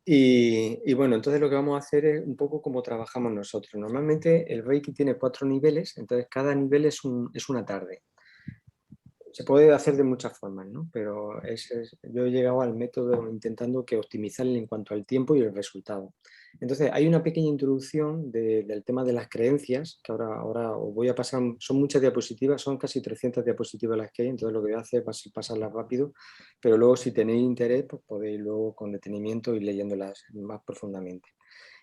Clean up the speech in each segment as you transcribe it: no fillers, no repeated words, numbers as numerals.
Y bueno, entonces lo que vamos a hacer es un poco como trabajamos nosotros. Normalmente el Reiki tiene 4 niveles, entonces cada nivel es una tarde. Se puede hacer de muchas formas, ¿no? Pero yo he llegado al método intentando que optimizarle en cuanto al tiempo y el resultado. Entonces, hay una pequeña introducción del tema de las creencias, que ahora os voy a pasar, son muchas diapositivas, son casi 300 diapositivas las que hay, entonces lo que voy a hacer va a ser pasarlas rápido, pero luego si tenéis interés, pues podéis luego con detenimiento ir leyéndolas más profundamente.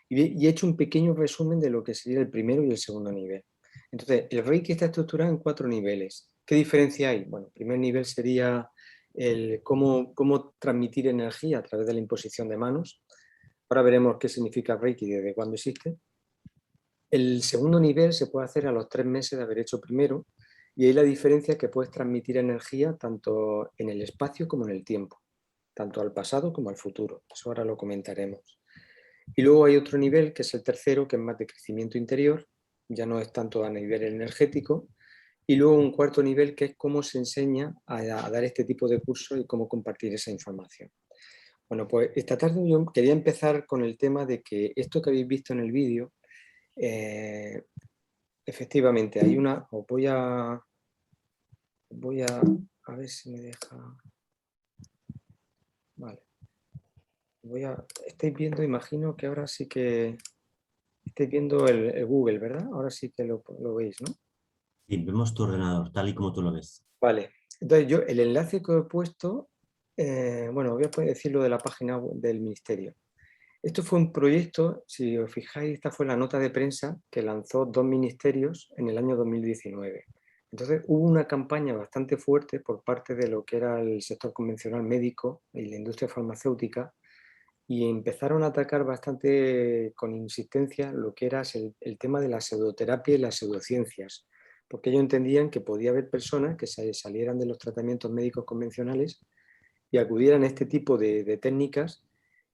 Y he hecho un pequeño resumen de lo que sería el primero y el segundo nivel. Entonces, el Reiki está estructurado en 4 niveles. ¿Qué diferencia hay? Bueno, el primer nivel sería cómo transmitir energía a través de la imposición de manos. Ahora veremos qué significa Reiki y desde cuándo existe. El segundo nivel se puede hacer a los 3 meses de haber hecho primero, y ahí la diferencia es que puedes transmitir energía tanto en el espacio como en el tiempo, tanto al pasado como al futuro. Eso ahora lo comentaremos. Y luego hay otro nivel, que es el tercero, que es más de crecimiento interior, ya no es tanto a nivel energético. Y luego un cuarto nivel, que es cómo se enseña a dar este tipo de cursos y cómo compartir esa información. Bueno, pues esta tarde yo quería empezar con el tema de que esto que habéis visto en el vídeo, efectivamente, hay una, voy a ver si me deja, vale, estáis viendo, imagino que ahora sí que, estáis viendo el Google, ¿verdad? Ahora sí que lo veis, ¿no? Sí, vemos tu ordenador, tal y como tú lo ves. Vale, entonces yo el enlace que he puesto, bueno, voy a decir lo de la página del Ministerio. Esto fue un proyecto, si os fijáis, esta fue la nota de prensa que lanzó 2 ministerios en el año 2019. Entonces hubo una campaña bastante fuerte por parte de lo que era el sector convencional médico y la industria farmacéutica, y empezaron a atacar bastante con insistencia lo que era el tema de la pseudoterapia y las pseudociencias, porque ellos entendían que podía haber personas que salieran de los tratamientos médicos convencionales y acudieran a este tipo de técnicas,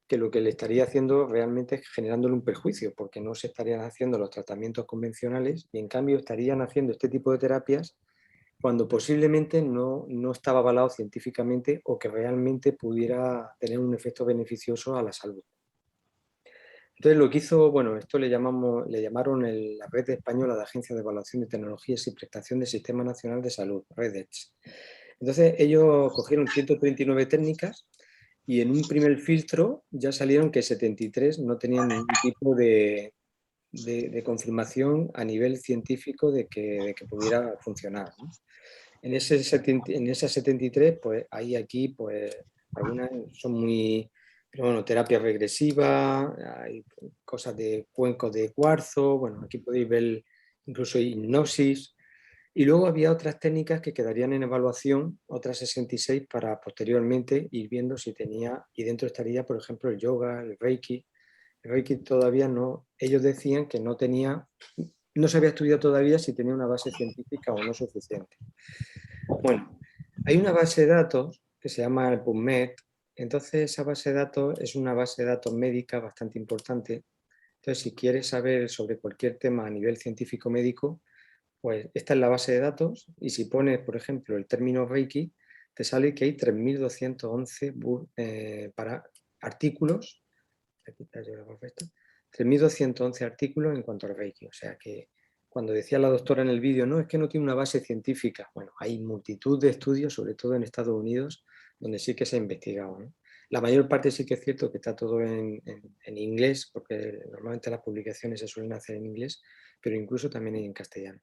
que lo que le estaría haciendo realmente es generándole un perjuicio, porque no se estarían haciendo los tratamientos convencionales y en cambio estarían haciendo este tipo de terapias cuando posiblemente no estaba avalado científicamente o que realmente pudiera tener un efecto beneficioso a la salud. Entonces lo que hizo, bueno, esto le llamaron la Red Española de Agencias de Evaluación de Tecnologías y Prestación del Sistema Nacional de Salud, REDETS. Entonces ellos cogieron 139 técnicas y en un primer filtro ya salieron que 73 no tenían ningún tipo de confirmación a nivel científico de que pudiera funcionar, ¿no? En esas 73, pues hay aquí, pues algunas son muy, pero bueno, terapia regresiva, hay cosas de cuencos de cuarzo, bueno, aquí podéis ver incluso hipnosis. Y luego había otras técnicas que quedarían en evaluación, otras 66, para posteriormente ir viendo si tenía, y dentro estaría, por ejemplo, el yoga, el Reiki. El Reiki todavía no, ellos decían que no se había estudiado todavía si tenía una base científica o no suficiente. Bueno, hay una base de datos que se llama el PubMed. Entonces esa base de datos es una base de datos médica bastante importante. Entonces, si quieres saber sobre cualquier tema a nivel científico médico, pues esta es la base de datos, y si pones, por ejemplo, el término Reiki, te sale que hay 3.211 para artículos, 3.211 artículos en cuanto al Reiki. O sea que cuando decía la doctora en el vídeo, no, es que no tiene una base científica. Bueno, hay multitud de estudios, sobre todo en Estados Unidos, donde sí que se ha investigado, ¿no? La mayor parte sí que es cierto que está todo en inglés, porque normalmente las publicaciones se suelen hacer en inglés, pero incluso también en castellano.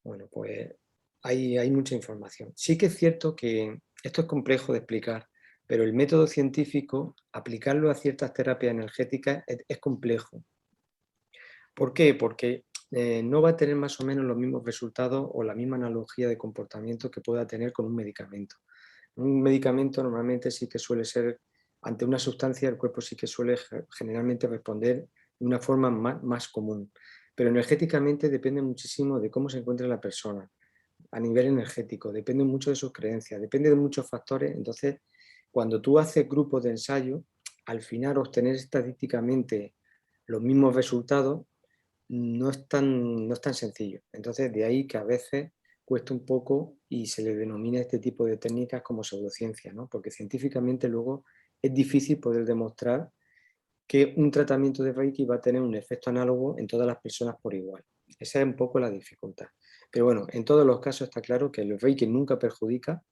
Bueno, pues hay mucha información. Sí que es cierto que esto es complejo de explicar, pero el método científico, aplicarlo a ciertas terapias energéticas es complejo. ¿Por qué? Porque no va a tener más o menos los mismos resultados o la misma analogía de comportamiento que pueda tener con un medicamento. Un medicamento normalmente sí que suele ser, ante una sustancia, el cuerpo sí que suele generalmente responder de una forma más común. Pero energéticamente depende muchísimo de cómo se encuentre la persona a nivel energético, depende mucho de sus creencias, depende de muchos factores. Entonces, cuando tú haces grupos de ensayo, al final obtener estadísticamente los mismos resultados no es tan sencillo. Entonces, de ahí que a veces cuesta un poco y se le denomina este tipo de técnicas como pseudociencia, ¿no? Porque científicamente luego es difícil poder demostrar que un tratamiento de Reiki va a tener un efecto análogo en todas las personas por igual. Esa es un poco la dificultad. Pero bueno, en todos los casos está claro que el Reiki nunca perjudica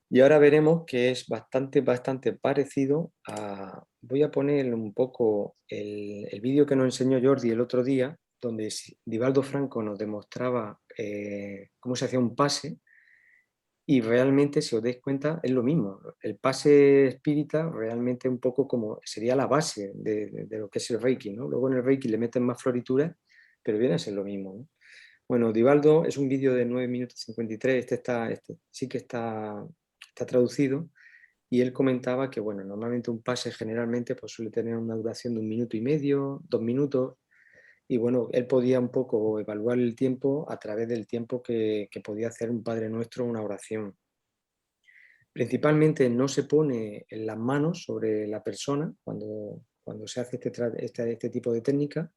y ahora veremos que es bastante parecido a... Voy a poner un poco el vídeo que nos enseñó Jordi el otro día, donde Divaldo Franco nos demostraba cómo se hacía un pase y realmente, si os dais cuenta, es lo mismo. El pase espírita realmente un poco como sería la base de lo que es el Reiki, ¿no? Luego en el Reiki le meten más florituras, pero viene a ser lo mismo, ¿no? Bueno, Divaldo es un vídeo de 9 minutos 53, este sí que está traducido, y él comentaba que, bueno, normalmente un pase generalmente pues, suele tener una duración de 1,5 minutos, 2 minutos, y bueno, él podía un poco evaluar el tiempo a través del tiempo que podía hacer un Padre Nuestro una oración. Principalmente no se pone en las manos sobre la persona cuando se hace este tipo de técnica,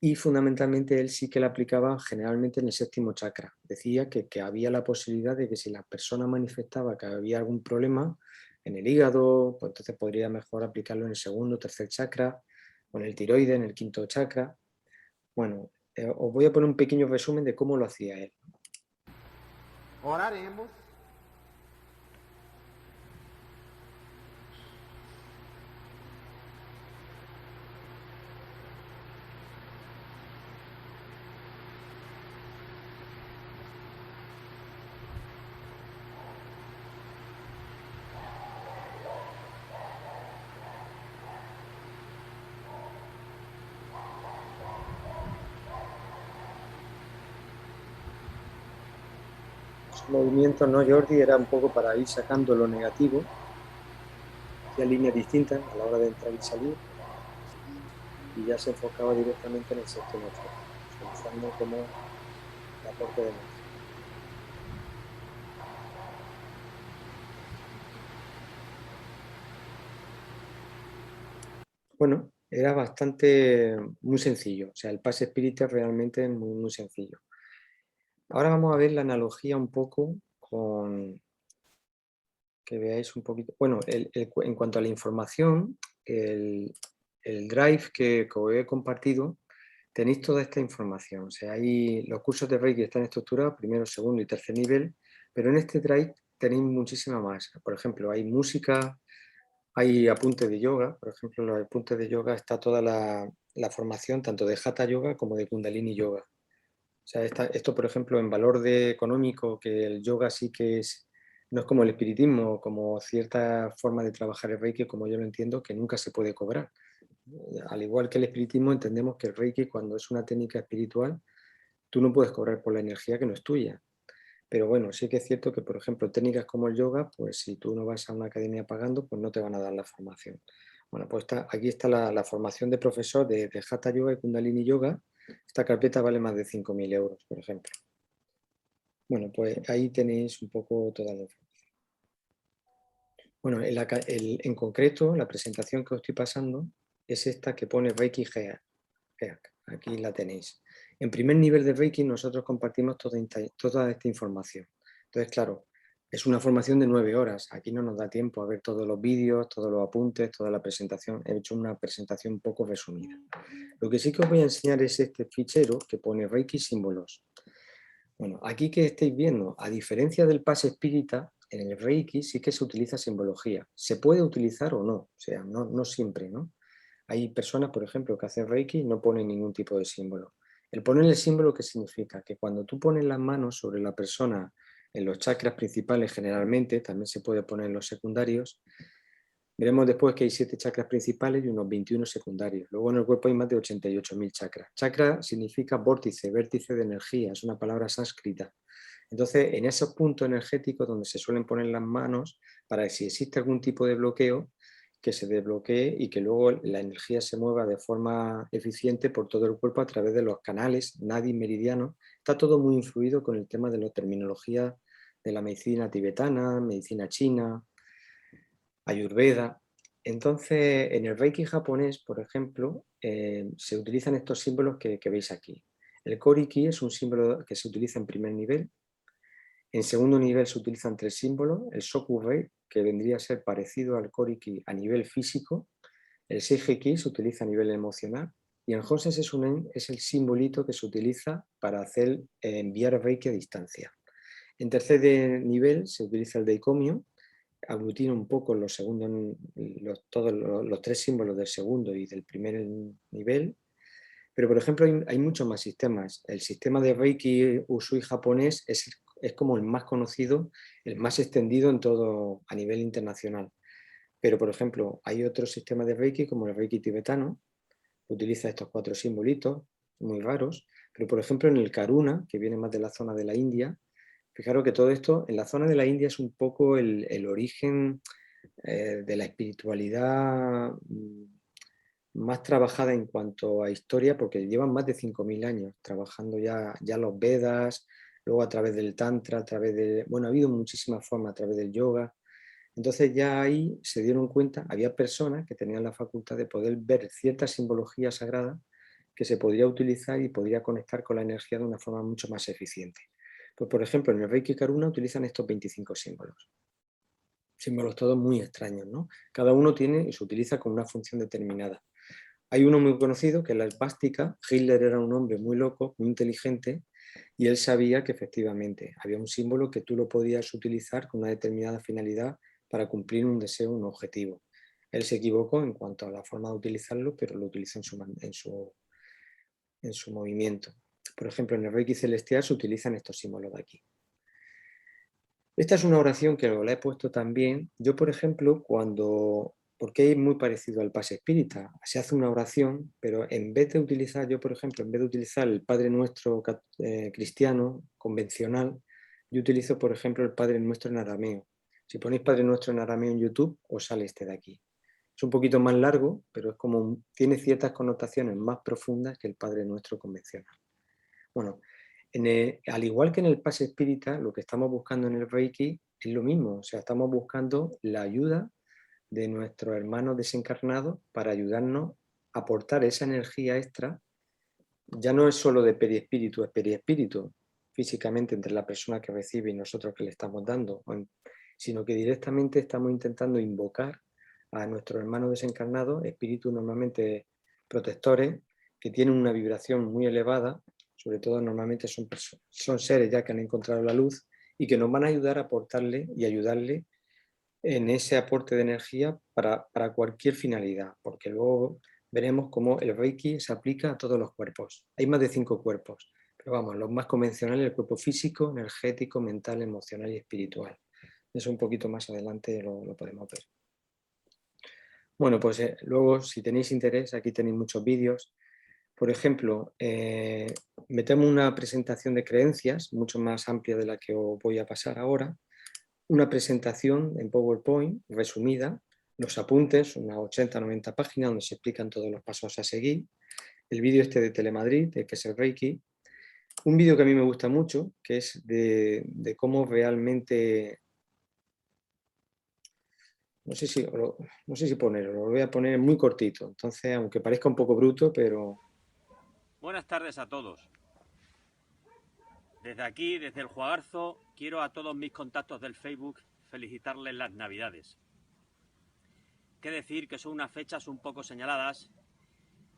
y fundamentalmente él sí que la aplicaba generalmente en el séptimo chakra. Decía que había la posibilidad de que si la persona manifestaba que había algún problema en el hígado, pues entonces podría mejor aplicarlo en el segundo, tercer chakra, o en el tiroides, en el quinto chakra. Bueno, os voy a poner un pequeño resumen de cómo lo hacía él. Oraremos. Su movimiento, ¿no, Jordi? Era un poco para ir sacando lo negativo, hacía líneas distintas a la hora de entrar y salir, y ya se enfocaba directamente en el séptimo chakra, visualizando como el aporte de energía. Bueno, era muy sencillo, o sea, el pase espírita realmente es muy sencillo. Ahora vamos a ver la analogía un poco con, que veáis un poquito, bueno, en cuanto a la información, el drive que os he compartido, tenéis toda esta información. O sea, hay los cursos de Reiki están estructurados, primero, segundo y tercer nivel, pero en este drive tenéis muchísima más. Por ejemplo, hay música, hay apuntes de yoga. Por ejemplo, en los apuntes de yoga está toda la formación tanto de Hatha Yoga como de Kundalini Yoga. O sea, esto, por ejemplo, en valor de económico, que el yoga sí que es, no es como el espiritismo, como cierta forma de trabajar el Reiki, como yo lo entiendo, que nunca se puede cobrar. Al igual que el espiritismo, entendemos que el Reiki, cuando es una técnica espiritual, tú no puedes cobrar por la energía que no es tuya. Pero bueno, sí que es cierto que, por ejemplo, técnicas como el yoga, pues si tú no vas a una academia pagando, pues no te van a dar la formación. Bueno, pues aquí está la formación de profesor de Hatha Yoga y Kundalini Yoga. Esta carpeta vale más de 5.000 euros, por ejemplo. Bueno, pues ahí tenéis un poco toda la información. Bueno, en concreto, la presentación que os estoy pasando es esta que pone Reiki Heak. Aquí la tenéis. En primer nivel de Reiki nosotros compartimos toda esta información. Entonces, claro, es una formación de 9 horas. Aquí no nos da tiempo a ver todos los vídeos, todos los apuntes, toda la presentación. He hecho una presentación un poco resumida. Lo que sí que os voy a enseñar es este fichero que pone Reiki símbolos. Bueno, aquí que estáis viendo, a diferencia del pase espírita, en el Reiki sí que se utiliza simbología. Se puede utilizar o no, o sea, no siempre, ¿no? Hay personas, por ejemplo, que hacen Reiki y no ponen ningún tipo de símbolo. El poner el símbolo, ¿qué significa? Que cuando tú pones las manos sobre la persona en los chakras principales, generalmente, también se puede poner en los secundarios, veremos después que hay 7 chakras principales y unos 21 secundarios. Luego en el cuerpo hay más de 88.000 chakras. Chakra significa vórtice, vértice de energía, es una palabra sánscrita. Entonces, en esos puntos energéticos donde se suelen poner las manos, para que si existe algún tipo de bloqueo, que se desbloquee y que luego la energía se mueva de forma eficiente por todo el cuerpo a través de los canales nadis meridianos. Está todo muy influido con el tema de la terminología de la medicina tibetana, medicina china, Ayurveda. Entonces, en el Reiki japonés, por ejemplo, se utilizan estos símbolos que veis aquí. El Koriki es un símbolo que se utiliza en primer nivel. En segundo nivel se utilizan 3 símbolos, el Soku-rei, que vendría a ser parecido al Koriki a nivel físico, el Seiheki se utiliza a nivel emocional, y el Honsen Sesunen es el simbolito que se utiliza para enviar Reiki a distancia. En tercer nivel se utiliza el Deikomyo, aglutina un poco todos los 3 símbolos del segundo y del primer nivel, pero por ejemplo hay muchos más sistemas. El sistema de Reiki Usui japonés es como el más conocido, el más extendido en todo a nivel internacional. Pero por ejemplo hay otros sistemas de Reiki como el Reiki tibetano, que utiliza estos 4 simbolitos muy raros, pero por ejemplo en el Karuna, que viene más de la zona de la India, fijaros que todo esto en la zona de la India es un poco el origen de la espiritualidad más trabajada en cuanto a historia, porque llevan más de 5.000 años trabajando ya los Vedas, luego a través del Tantra, ha habido muchísimas formas a través del yoga. Entonces ya ahí se dieron cuenta, había personas que tenían la facultad de poder ver cierta simbología sagrada que se podría utilizar y podría conectar con la energía de una forma mucho más eficiente. Pues por ejemplo, en el Reiki Karuna utilizan estos 25 símbolos. Símbolos todos muy extraños, ¿no? Cada uno tiene y se utiliza con una función determinada. Hay uno muy conocido que es la esvástica. Hitler era un hombre muy loco, muy inteligente, y él sabía que efectivamente había un símbolo que tú lo podías utilizar con una determinada finalidad para cumplir un deseo, un objetivo. Él se equivocó en cuanto a la forma de utilizarlo, pero lo utilizó en su movimiento. Por ejemplo, en el Reiki celestial se utilizan estos símbolos de aquí. Esta es una oración que la he puesto también. Yo, por ejemplo, porque es muy parecido al Pase Espírita, se hace una oración, pero en vez de utilizar, yo, por ejemplo, en vez de utilizar el Padre Nuestro cristiano, convencional, yo utilizo, por ejemplo, el Padre Nuestro en arameo. Si ponéis Padre Nuestro en arameo en YouTube, os sale este de aquí. Es un poquito más largo, pero tiene ciertas connotaciones más profundas que el Padre Nuestro convencional. Bueno, al igual que en el Pase Espírita, lo que estamos buscando en el Reiki es lo mismo. O sea, estamos buscando la ayuda de nuestros hermanos desencarnados para ayudarnos a aportar esa energía extra. Ya no es solo de periespíritu, es periespíritu, físicamente entre la persona que recibe y nosotros que le estamos dando, sino que directamente estamos intentando invocar a nuestros hermanos desencarnados, espíritus normalmente protectores, que tienen una vibración muy elevada, sobre todo normalmente son seres ya que han encontrado la luz y que nos van a ayudar a aportarle y ayudarle en ese aporte de energía para cualquier finalidad, porque luego veremos cómo el Reiki se aplica a todos los cuerpos. Hay más de 5 cuerpos, pero vamos, los más convencionales, el cuerpo físico, energético, mental, emocional y espiritual. Eso un poquito más adelante lo podemos ver. Bueno, pues luego, si tenéis interés, aquí tenéis muchos vídeos. Por ejemplo, metemos una presentación de creencias, mucho más amplia de la que os voy a pasar ahora. Una presentación en PowerPoint resumida, los apuntes, unas 80-90 páginas donde se explican todos los pasos a seguir. El vídeo este de Telemadrid, que es el Reiki. Un vídeo que a mí me gusta mucho, que es de cómo realmente... No sé si ponerlo, lo voy a poner muy cortito. Entonces, aunque parezca un poco bruto, pero... Buenas tardes a todos. Desde aquí, desde el Juagarzo, quiero a todos mis contactos del Facebook felicitarles las Navidades. Qué decir que son unas fechas un poco señaladas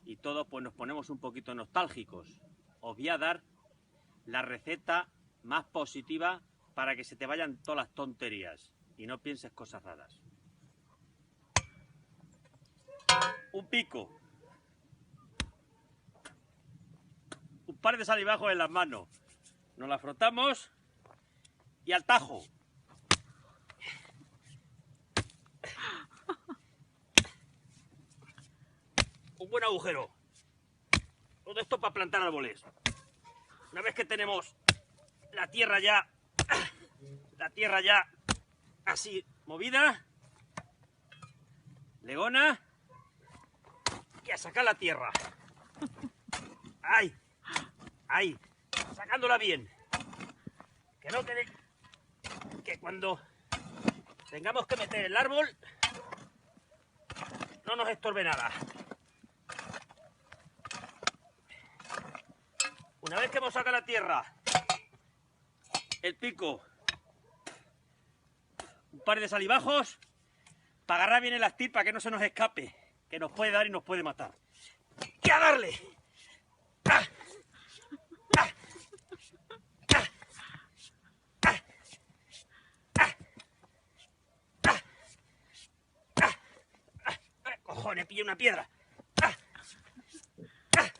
y todos pues nos ponemos un poquito nostálgicos. Os voy a dar la receta más positiva para que se te vayan todas las tonterías y no pienses cosas raras. Un pico. Un par de salivajos en las manos. Nos la frotamos y al tajo. Un buen agujero. Todo esto para plantar árboles. Una vez que tenemos la tierra ya así movida, legona, y a sacar la tierra. ¡Ay! ¡Ay! Sacándola bien. Que no quede... Que cuando tengamos que meter el árbol, no nos estorbe nada. Una vez que hemos sacado la tierra, el pico, un par de salivajos, para agarrar bien el astil para que no se nos escape, que nos puede dar y nos puede matar. ¡Y a darle! ¡Ah! ¡Ah! ¡Ah! ¡Ah! ¡Ah! ¡Ah! ¡Ah! ¡Ah! ¡Cojones, pillé una piedra! ¡Ah! ¡Ah!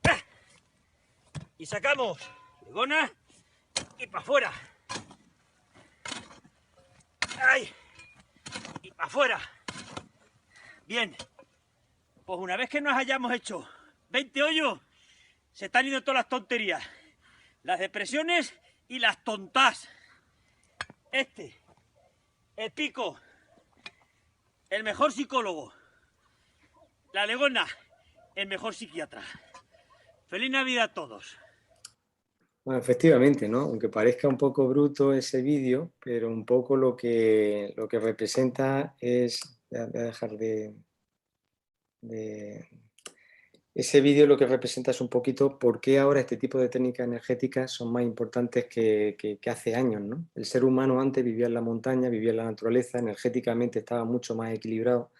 ¡Ah! Y sacamos legona y para afuera. ¡Ay! Y para afuera. Bien. Pues una vez que nos hayamos hecho 20 hoyos, se están yendo todas las tonterías. Las depresiones y las tontas. El pico, el mejor psicólogo. La legona, el mejor psiquiatra. ¡Feliz Navidad a todos! Bueno, efectivamente, ¿no? Aunque parezca un poco bruto ese vídeo, pero un poco lo que representa es... Voy a dejar ese vídeo lo que representa es un poquito por qué ahora este tipo de técnicas energéticas son más importantes que hace años, ¿no? El ser humano antes vivía en la montaña, vivía en la naturaleza, energéticamente estaba mucho más equilibrado,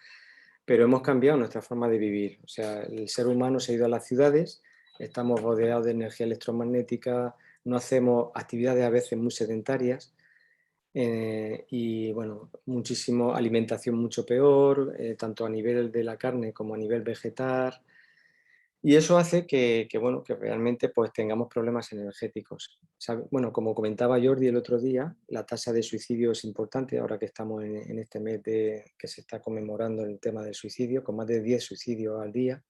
pero hemos cambiado nuestra forma de vivir. O sea, el ser humano se ha ido a las ciudades, estamos rodeados de energía electromagnética, no hacemos actividades a veces muy sedentarias y, bueno, muchísimo alimentación mucho peor, tanto a nivel de la carne como a nivel vegetal. Y eso hace bueno, que realmente pues, tengamos problemas energéticos. Bueno, como comentaba Jordi el otro día, la tasa de suicidio es importante, ahora que estamos en este mes que se está conmemorando el tema del suicidio, con más de 10 suicidios al día.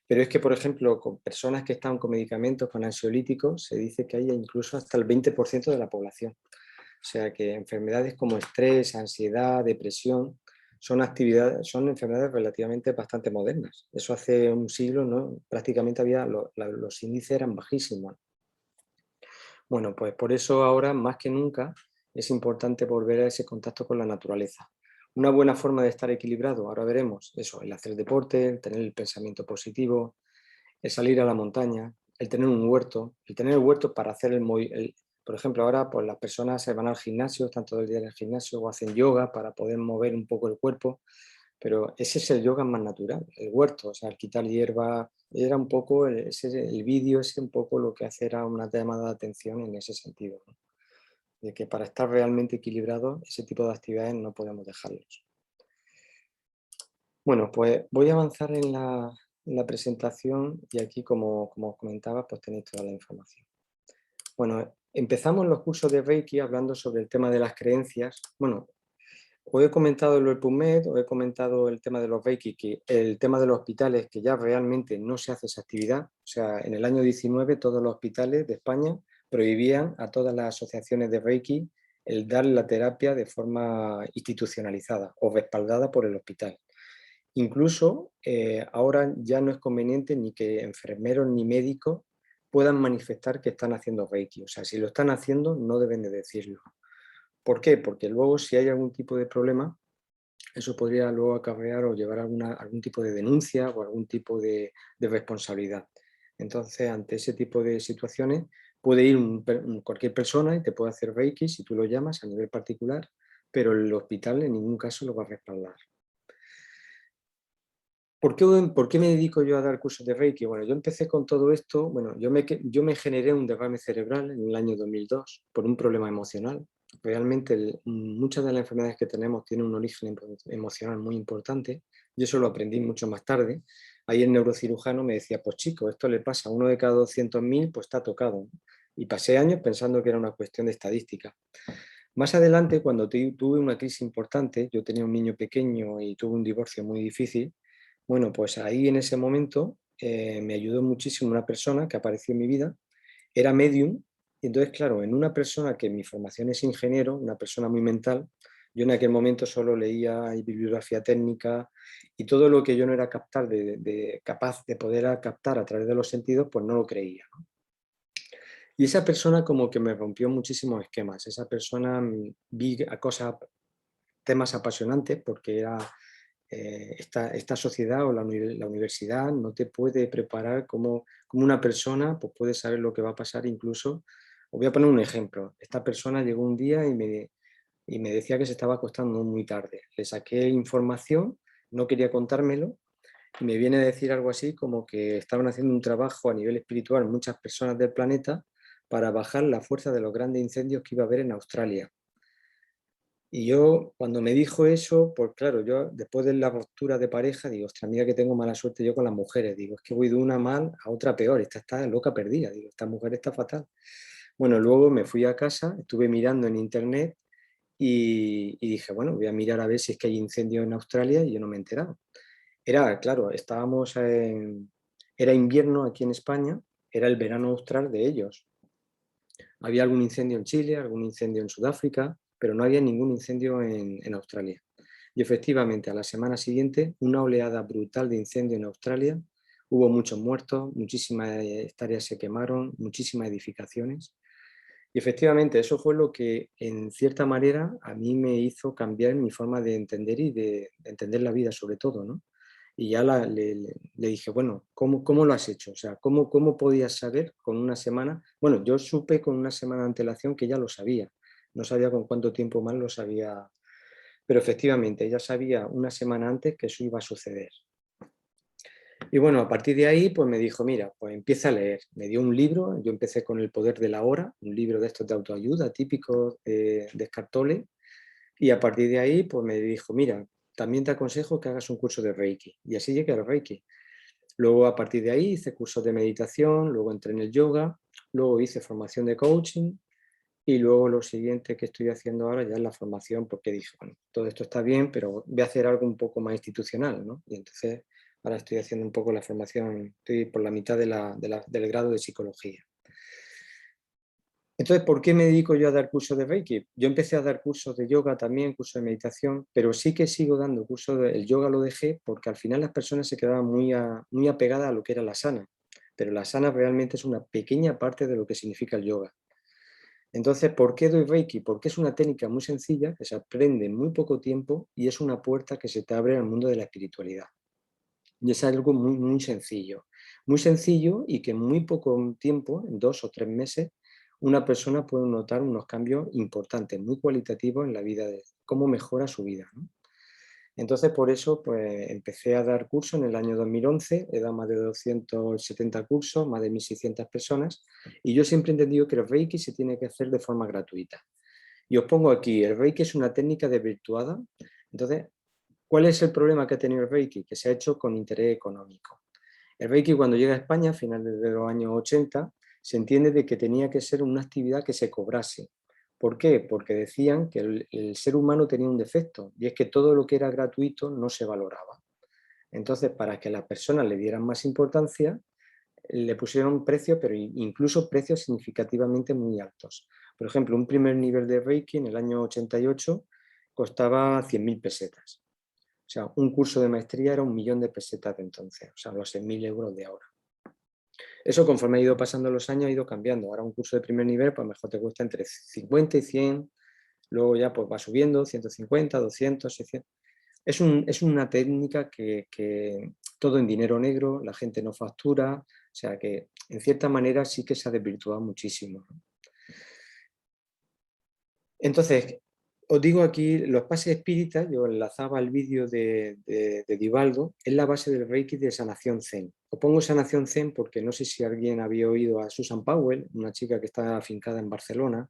Pero es que, por ejemplo, con personas que están con medicamentos, con ansiolíticos, se dice que hay incluso hasta el 20% de la población. O sea que enfermedades como estrés, ansiedad, depresión, son enfermedades relativamente bastante modernas. Eso hace un siglo, ¿no? Prácticamente los índices eran bajísimos. Bueno, pues por eso ahora más que nunca es importante volver a ese contacto con la naturaleza. Una buena forma de estar equilibrado, ahora veremos, eso, el hacer deporte, el tener el pensamiento positivo, el salir a la montaña, el tener un huerto, para hacer por ejemplo, ahora pues las personas se van al gimnasio, están todo el día en el gimnasio o hacen yoga para poder mover un poco el cuerpo, pero ese es el yoga más natural, el huerto, o sea, el quitar hierba, era un poco, el vídeo ese un poco lo que hace era una llamada de atención en ese sentido, ¿no? De que para estar realmente equilibrado, ese tipo de actividades no podemos dejarlos. Bueno, pues voy a avanzar en la presentación y aquí, como os comentaba, pues tenéis toda la información. Bueno, empezamos los cursos de Reiki hablando sobre el tema de las creencias. Bueno, os he comentado lo del PubMed, os he comentado el tema de los Reiki, que el tema de los hospitales, que ya realmente no se hace esa actividad. O sea, en el año 19 todos los hospitales de España prohibían a todas las asociaciones de Reiki el dar la terapia de forma institucionalizada o respaldada por el hospital. Incluso ahora ya no es conveniente ni que enfermeros ni médicos puedan manifestar que están haciendo Reiki. O sea, si lo están haciendo, no deben de decirlo. ¿Por qué? Porque luego, si hay algún tipo de problema, eso podría luego acarrear o llevar algún tipo de denuncia o algún tipo de responsabilidad. Entonces, ante ese tipo de situaciones, puede ir cualquier persona y te puede hacer Reiki si tú lo llamas a nivel particular, pero el hospital en ningún caso lo va a respaldar. ¿Por qué me dedico yo a dar cursos de Reiki? Bueno, yo empecé con todo esto, bueno, yo me generé un derrame cerebral en el año 2002 por un problema emocional. Realmente muchas de las enfermedades que tenemos tienen un origen emocional muy importante y eso lo aprendí mucho más tarde. Ahí el neurocirujano me decía, pues chico, esto le pasa a uno de cada 200.000, pues está tocado. Y pasé años pensando que era una cuestión de estadística. Más adelante, cuando tuve una crisis importante, yo tenía un niño pequeño y tuve un divorcio muy difícil. Bueno, pues ahí en ese momento me ayudó muchísimo una persona que apareció en mi vida, era medium, y entonces, claro, en una persona que mi formación es ingeniero, una persona muy mental, yo en aquel momento solo leía bibliografía técnica y todo lo que yo no era capaz de poder captar a través de los sentidos, pues no lo creía, ¿no? Y esa persona como que me rompió muchísimos esquemas, esa persona vi temas apasionantes porque era esta sociedad o la universidad no te puede preparar como una persona pues puede saber lo que va a pasar incluso. Os voy a poner un ejemplo. Esta persona llegó un día y me decía que se estaba acostando muy tarde. Le saqué información, no quería contármelo, y me viene a decir algo así como que estaban haciendo un trabajo a nivel espiritual muchas personas del planeta para bajar la fuerza de los grandes incendios que iba a haber en Australia. Y yo, cuando me dijo eso, pues claro, yo después de la ruptura de pareja, digo, ostras, mira que tengo mala suerte yo con las mujeres. Digo, es que voy de una mal a otra peor, esta está loca perdida. Digo, esta mujer está fatal. Bueno, luego me fui a casa, estuve mirando en internet y dije, bueno, voy a mirar a ver si es que hay incendios en Australia y yo no me he enterado. Era, claro, era invierno aquí en España, era el verano austral de ellos. Había algún incendio en Chile, algún incendio en Sudáfrica, pero no había ningún incendio en Australia. Y efectivamente, a la semana siguiente, una oleada brutal de incendio en Australia. Hubo muchos muertos, muchísimas hectáreas se quemaron, muchísimas edificaciones. Y efectivamente, eso fue lo que, en cierta manera, a mí me hizo cambiar mi forma de entender y de entender la vida, sobre todo, ¿no? Y ya le dije, bueno, ¿cómo lo has hecho? O sea, ¿cómo podías saber con una semana? Bueno, yo supe con una semana de antelación que ya lo sabía. No sabía con cuánto tiempo más lo sabía. Pero efectivamente, ella sabía una semana antes que eso iba a suceder. Y bueno, a partir de ahí, pues me dijo, mira, pues empieza a leer. Me dio un libro, yo empecé con El poder de la hora, un libro de estos de autoayuda, típico de Eckhart Tolle, y a partir de ahí, pues me dijo, mira, también te aconsejo que hagas un curso de Reiki. Y así llegué al Reiki. Luego, a partir de ahí, hice cursos de meditación, luego entré en el yoga, luego hice formación de coaching, y luego lo siguiente que estoy haciendo ahora ya es la formación, porque dije, bueno, todo esto está bien, pero voy a hacer algo un poco más institucional, ¿no? Y entonces ahora estoy haciendo un poco la formación, estoy por la mitad del grado de psicología. Entonces, ¿por qué me dedico yo a dar cursos de Reiki? Yo empecé a dar cursos de yoga también, cursos de meditación, pero sí que sigo dando cursos el yoga lo dejé porque al final las personas se quedaban muy apegadas a lo que era la asana, pero la asana realmente es una pequeña parte de lo que significa el yoga. Entonces, ¿por qué doy Reiki? Porque es una técnica muy sencilla que se aprende en muy poco tiempo y es una puerta que se te abre al mundo de la espiritualidad. Y es algo muy sencillo y que en muy poco tiempo, en 2 o 3 meses, una persona puede notar unos cambios importantes, muy cualitativos en la vida, de cómo mejora su vida, ¿no? Entonces, por eso, pues empecé a dar cursos en el año 2011, he dado más de 270 cursos, más de 1.600 personas, y yo siempre he entendido que el Reiki se tiene que hacer de forma gratuita. Y os pongo aquí, el Reiki es una técnica desvirtuada. Entonces, ¿cuál es el problema que ha tenido el Reiki? Que se ha hecho con interés económico. El Reiki, cuando llega a España, a finales de los años 80, se entiende de que tenía que ser una actividad que se cobrase. ¿Por qué? Porque decían que el ser humano tenía un defecto, y es que todo lo que era gratuito no se valoraba. Entonces, para que las personas le dieran más importancia, le pusieron precios, pero incluso precios significativamente muy altos. Por ejemplo, un primer nivel de Reiki en el año 88 costaba 100.000 pesetas. O sea, un curso de maestría era 1.000.000 de pesetas de entonces, o sea, los 6.000 euros de ahora. Eso, conforme ha ido pasando los años, ha ido cambiando. Ahora un curso de primer nivel, pues mejor te cuesta entre 50 y 100, luego ya pues va subiendo, 150, 200, 600. Es una técnica que todo en dinero negro, la gente no factura, o sea que en cierta manera sí que se ha desvirtuado muchísimo. Entonces, os digo aquí, los pases espíritas, yo enlazaba el vídeo de Divaldo, es la base del Reiki de sanación Zen. Os pongo sanación Zen porque no sé si alguien había oído a Susan Powell, una chica que está afincada en Barcelona,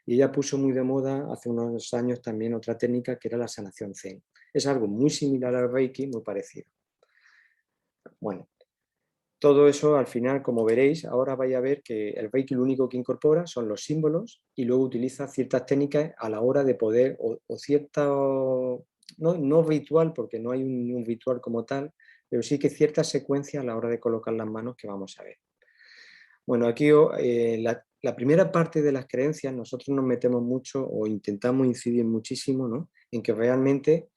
y ella puso muy de moda hace unos años también otra técnica que era la sanación Zen. Es algo muy similar al Reiki, muy parecido. Bueno, todo eso al final, como veréis, ahora vais a ver que el Reiki lo único que incorpora son los símbolos y luego utiliza ciertas técnicas a la hora de poder, o cierta, no ritual, porque no hay un ritual como tal, pero sí que cierta secuencia a la hora de colocar las manos que vamos a ver. Bueno, aquí la primera parte de las creencias, nosotros nos metemos mucho o intentamos incidir muchísimo, ¿no?, en que realmente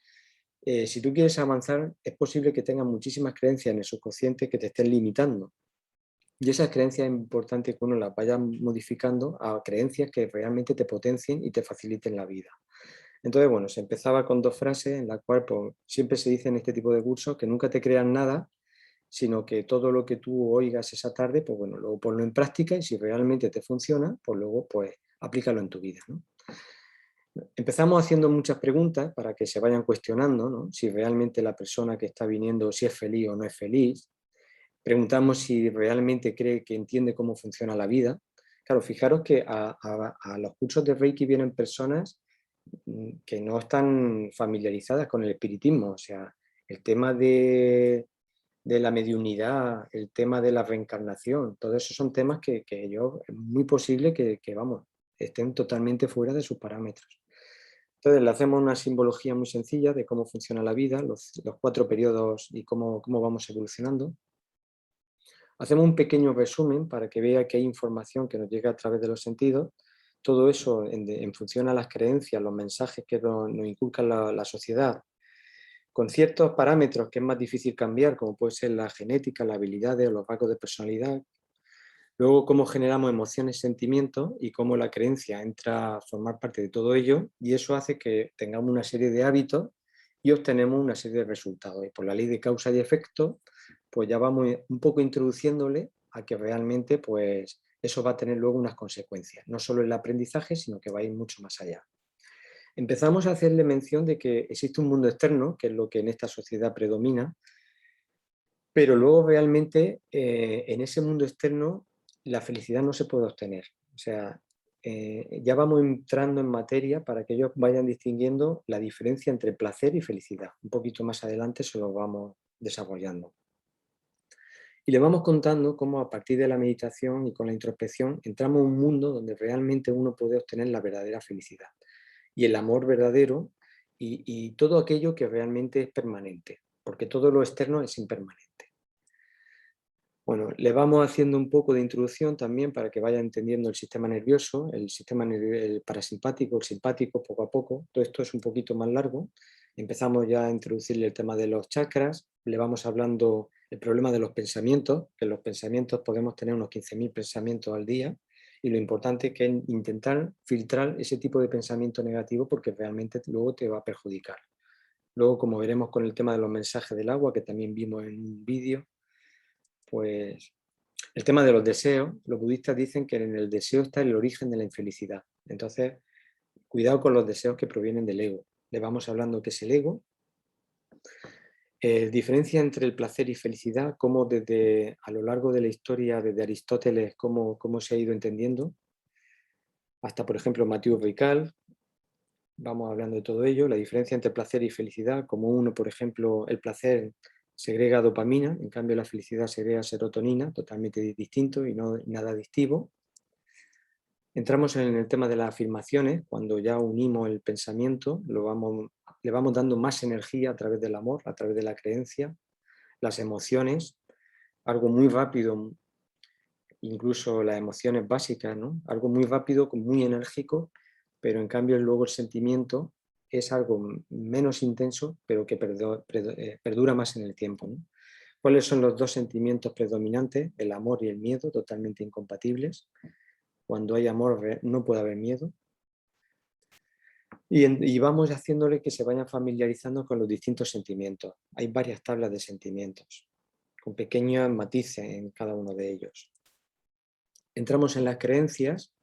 si tú quieres avanzar, es posible que tengas muchísimas creencias en el subconsciente que te estén limitando. Y esas creencias es importante que uno las vaya modificando a creencias que realmente te potencien y te faciliten la vida. Entonces, bueno, se empezaba con 2 frases en las cuales pues, siempre se dice en este tipo de cursos que nunca te creas nada, sino que todo lo que tú oigas esa tarde, pues bueno, luego ponlo en práctica y si realmente te funciona, pues luego pues aplícalo en tu vida, ¿no? Empezamos haciendo muchas preguntas para que se vayan cuestionando, ¿no? Si realmente la persona que está viniendo, si es feliz o no es feliz. Preguntamos si realmente cree que entiende cómo funciona la vida. Claro, fijaros que a los cursos de Reiki vienen personas que no están familiarizadas con el espiritismo, o sea, el tema de la mediunidad, el tema de la reencarnación, todo eso son temas que yo, es muy posible que, vamos, estén totalmente fuera de sus parámetros. Entonces, le hacemos una simbología muy sencilla de cómo funciona la vida, los 4 periodos y cómo vamos evolucionando. Hacemos un pequeño resumen para que vea que hay información que nos llega a través de los sentidos. Todo eso en función a las creencias, los mensajes que nos inculca la sociedad, con ciertos parámetros que es más difícil cambiar, como puede ser la genética, las habilidades o los rasgos de personalidad. Luego, cómo generamos emociones, sentimientos y cómo la creencia entra a formar parte de todo ello, y eso hace que tengamos una serie de hábitos y obtenemos una serie de resultados. Y por la ley de causa y efecto, pues ya vamos un poco introduciéndole a que realmente pues, eso va a tener luego unas consecuencias, no solo el aprendizaje, sino que va a ir mucho más allá. Empezamos a hacerle mención de que existe un mundo externo, que es lo que en esta sociedad predomina, pero luego realmente en ese mundo externo la felicidad no se puede obtener. O sea, ya vamos entrando en materia para que ellos vayan distinguiendo la diferencia entre placer y felicidad. Un poquito más adelante se lo vamos desarrollando. Y le vamos contando cómo a partir de la meditación y con la introspección entramos en un mundo donde realmente uno puede obtener la verdadera felicidad y el amor verdadero y todo aquello que realmente es permanente, porque todo lo externo es impermanente. Bueno, le vamos haciendo un poco de introducción también para que vaya entendiendo el sistema nervioso, el parasimpático, el simpático, poco a poco. Todo esto es un poquito más largo. Empezamos ya a introducirle el tema de los chakras, le vamos hablando el problema de los pensamientos, que los pensamientos podemos tener unos 15.000 pensamientos al día, y lo importante que es intentar filtrar ese tipo de pensamiento negativo porque realmente luego te va a perjudicar. Luego, como veremos con el tema de los mensajes del agua, que también vimos en un vídeo, pues el tema de los deseos, los budistas dicen que en el deseo está el origen de la infelicidad. Entonces, cuidado con los deseos que provienen del ego. Le vamos hablando qué es el ego. Diferencia entre el placer y felicidad, cómo desde a lo largo de la historia, desde Aristóteles, cómo se ha ido entendiendo, hasta por ejemplo Mathieu Ricard, vamos hablando de todo ello, la diferencia entre placer y felicidad, como uno, por ejemplo, el placer segrega dopamina, en cambio la felicidad segrega serotonina, totalmente distinto y no nada adictivo. Entramos en el tema de las afirmaciones, cuando ya unimos el pensamiento, le vamos dando más energía a través del amor, a través de la creencia, las emociones, algo muy rápido, incluso las emociones básicas, ¿no? Algo muy rápido, muy enérgico, pero en cambio luego el sentimiento es algo menos intenso, pero que perdura más en el tiempo, ¿no? ¿Cuáles son los 2 sentimientos predominantes? El amor y el miedo, totalmente incompatibles. Cuando hay amor no puede haber miedo. Y vamos haciéndole que se vayan familiarizando con los distintos sentimientos. Hay varias tablas de sentimientos, con pequeños matices en cada uno de ellos. Entramos en las creencias,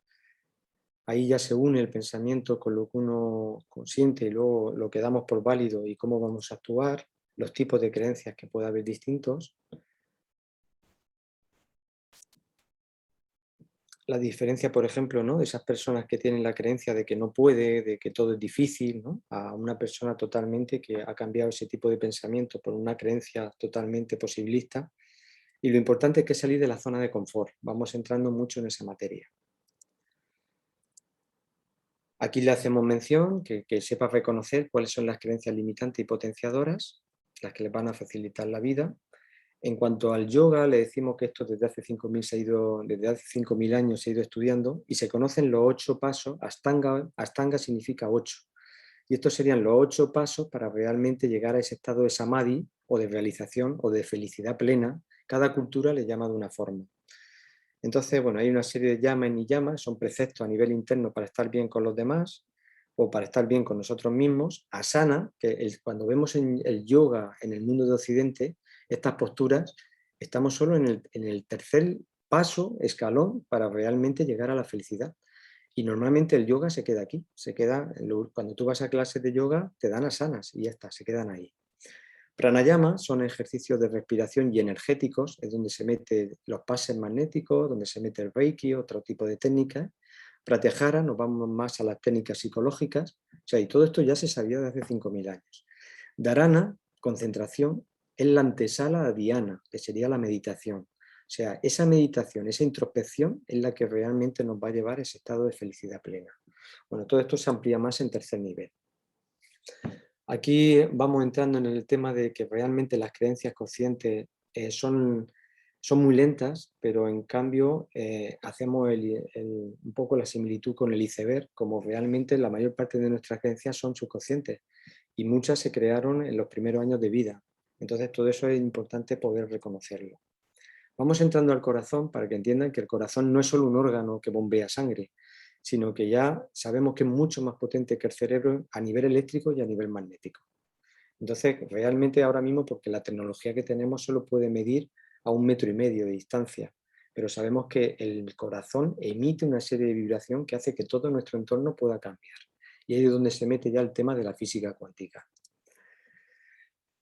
ahí ya se une el pensamiento con lo que uno consiente y luego lo que damos por válido y cómo vamos a actuar, los tipos de creencias que puede haber distintos. La diferencia, por ejemplo, ¿no? De esas personas que tienen la creencia de que no puede, de que todo es difícil, ¿no? A una persona totalmente que ha cambiado ese tipo de pensamiento por una creencia totalmente posibilista. Y lo importante es que salir de la zona de confort. Vamos entrando mucho en esa materia. Aquí le hacemos mención que sepa reconocer cuáles son las creencias limitantes y potenciadoras, las que les van a facilitar la vida. En cuanto al yoga, le decimos que esto desde hace 5.000 años se ha ido estudiando y se conocen los 8 pasos. Ashtanga significa 8. Y estos serían los 8 pasos para realmente llegar a ese estado de samadhi o de realización o de felicidad plena. Cada cultura le llama de una forma. Entonces, bueno, hay una serie de yamas y niyamas, son preceptos a nivel interno para estar bien con los demás. o para estar bien con nosotros mismos. Asana, que cuando vemos en el yoga en el mundo de Occidente, estas posturas, estamos solo en el tercer paso, escalón, para realmente llegar a la felicidad. Y normalmente el yoga se queda aquí, cuando tú vas a clases de yoga te dan asanas y ya está, se quedan ahí. Pranayama son ejercicios de respiración y energéticos, es donde se mete los pases magnéticos, donde se mete el reiki, otro tipo de técnicas. Pratyahara, nos vamos más a las técnicas psicológicas, o sea, y todo esto ya se sabía desde hace 5.000 años. Dharana, concentración, es la antesala a dhyana, que sería la meditación. O sea, esa meditación, esa introspección es la que realmente nos va a llevar a ese estado de felicidad plena. Bueno, todo esto se amplía más en tercer nivel. Aquí vamos entrando en el tema de que realmente las creencias conscientes son muy lentas, pero en cambio hacemos un poco la similitud con el iceberg, como realmente la mayor parte de nuestras creencias son subconscientes y muchas se crearon en los primeros años de vida. Entonces todo eso es importante poder reconocerlo. Vamos entrando al corazón para que entiendan que el corazón no es solo un órgano que bombea sangre, sino que ya sabemos que es mucho más potente que el cerebro a nivel eléctrico y a nivel magnético. Entonces, realmente ahora mismo, porque la tecnología que tenemos solo puede medir a 1,5 metros de distancia, pero sabemos que el corazón emite una serie de vibración que hace que todo nuestro entorno pueda cambiar. Y ahí es donde se mete ya el tema de la física cuántica.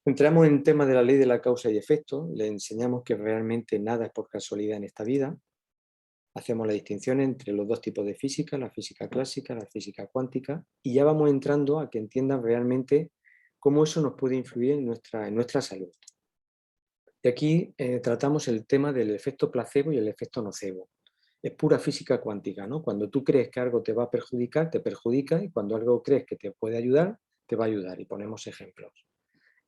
Entramos en el tema de la ley de la causa y efecto, le enseñamos que realmente nada es por casualidad en esta vida. Hacemos la distinción entre los dos tipos de física, la física clásica, la física cuántica, y ya vamos entrando a que entiendan realmente cómo eso nos puede influir en nuestra salud. Y aquí tratamos el tema del efecto placebo y el efecto nocebo. Es pura física cuántica, ¿no? Cuando tú crees que algo te va a perjudicar, te perjudica, y cuando algo crees que te puede ayudar, te va a ayudar, y ponemos ejemplos.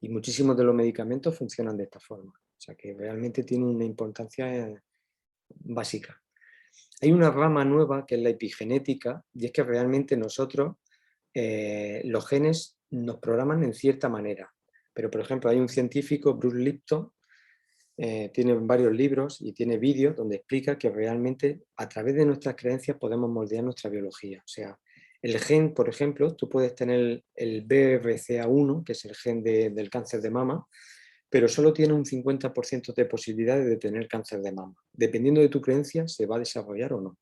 Y muchísimos de los medicamentos funcionan de esta forma, o sea que realmente tiene una importancia básica. Hay una rama nueva que es la epigenética, y es que realmente nosotros, los genes nos programan en cierta manera. Pero, por ejemplo, hay un científico, Bruce Lipton, tiene varios libros y tiene vídeos donde explica que realmente a través de nuestras creencias podemos moldear nuestra biología. O sea, el gen, por ejemplo, tú puedes tener el BRCA1, que es el gen del cáncer de mama, pero solo tiene un 50% de posibilidades de tener cáncer de mama. Dependiendo de tu creencia, se va a desarrollar o no.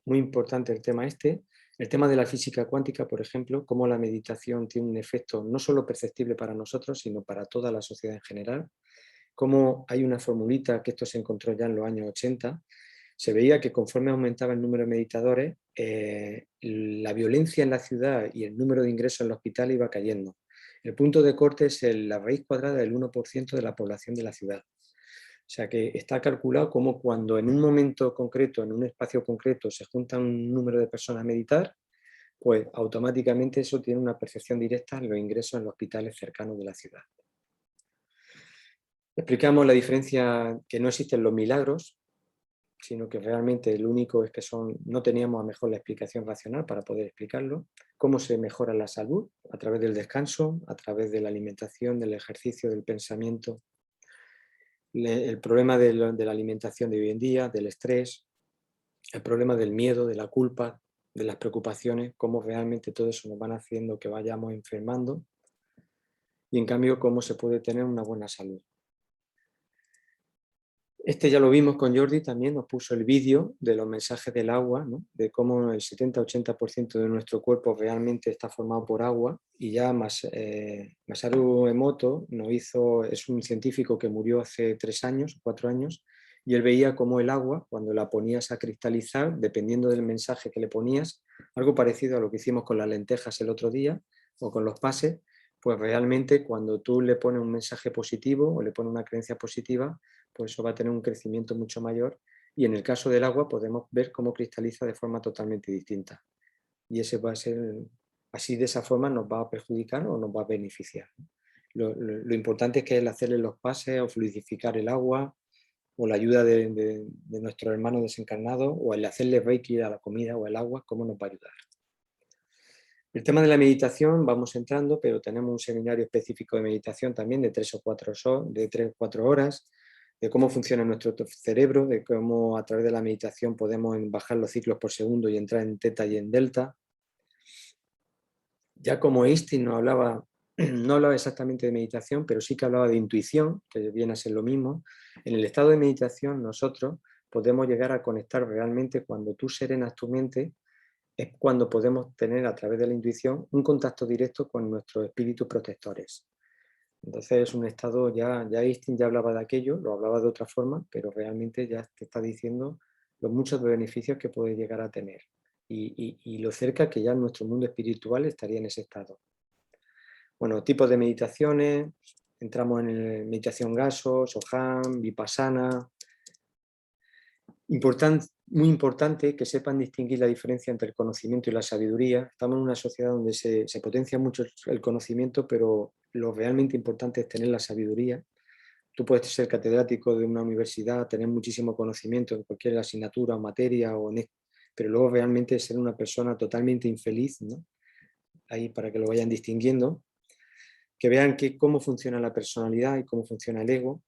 Muy importante el tema este. El tema de la física cuántica, por ejemplo, cómo la meditación tiene un efecto no solo perceptible para nosotros, sino para toda la sociedad en general. Cómo hay una formulita, que esto se encontró ya en los años 80, se veía que conforme aumentaba el número de meditadores, la violencia en la ciudad y el número de ingresos en el hospital iba cayendo. El punto de corte es la raíz cuadrada del 1% de la población de la ciudad. O sea que está calculado como cuando en un momento concreto, en un espacio concreto, se junta un número de personas a meditar, pues automáticamente eso tiene una percepción directa en los ingresos en los hospitales cercanos de la ciudad. Explicamos la diferencia, que no existen los milagros, sino que realmente el único es que no teníamos a lo mejor la explicación racional para poder explicarlo. Cómo se mejora la salud a través del descanso, a través de la alimentación, del ejercicio, del pensamiento. El problema de la alimentación de hoy en día, del estrés, el problema del miedo, de la culpa, de las preocupaciones, cómo realmente todo eso nos van haciendo que vayamos enfermando, y en cambio cómo se puede tener una buena salud. Este ya lo vimos con Jordi, también nos puso el vídeo de los mensajes del agua, ¿no? De cómo el 70-80% de nuestro cuerpo realmente está formado por agua, y ya Masaru Emoto es un científico que murió hace 3 años, 4 años, y él veía cómo el agua, cuando la ponías a cristalizar, dependiendo del mensaje que le ponías, algo parecido a lo que hicimos con las lentejas el otro día, o con los pases, pues realmente cuando tú le pones un mensaje positivo o le pones una creencia positiva, pues eso va a tener un crecimiento mucho mayor, y en el caso del agua podemos ver cómo cristaliza de forma totalmente distinta. Y ese va a ser, así de esa forma nos va a perjudicar o nos va a beneficiar. Lo importante es que el hacerle los pases o fluidificar el agua, o la ayuda de nuestros hermanos desencarnados, o el hacerle reiki a la comida o el agua, cómo nos va a ayudar. El tema de la meditación vamos entrando, pero tenemos un seminario específico de meditación también de 3 o 4 horas, de cómo funciona nuestro cerebro, de cómo a través de la meditación podemos bajar los ciclos por segundo y entrar en teta y en delta. Ya como Einstein no hablaba exactamente de meditación, pero sí que hablaba de intuición, que viene a ser lo mismo. En el estado de meditación nosotros podemos llegar a conectar realmente cuando tú serenas tu mente, es cuando podemos tener a través de la intuición un contacto directo con nuestros espíritus protectores. Entonces es un estado, ya Einstein ya hablaba de aquello, lo hablaba de otra forma, pero realmente ya te está diciendo los muchos beneficios que puede llegar a tener y lo cerca que ya nuestro mundo espiritual estaría en ese estado. Bueno, tipos de meditaciones, entramos en meditación Gaso, Soham, Vipassana. Muy importante que sepan distinguir la diferencia entre el conocimiento y la sabiduría. Estamos en una sociedad donde se potencia mucho el conocimiento, pero lo realmente importante es tener la sabiduría. Tú puedes ser catedrático de una universidad, tener muchísimo conocimiento en cualquier asignatura o materia, pero luego realmente ser una persona totalmente infeliz, ¿no? Ahí para que lo vayan distinguiendo, que vean cómo funciona la personalidad y cómo funciona el ego.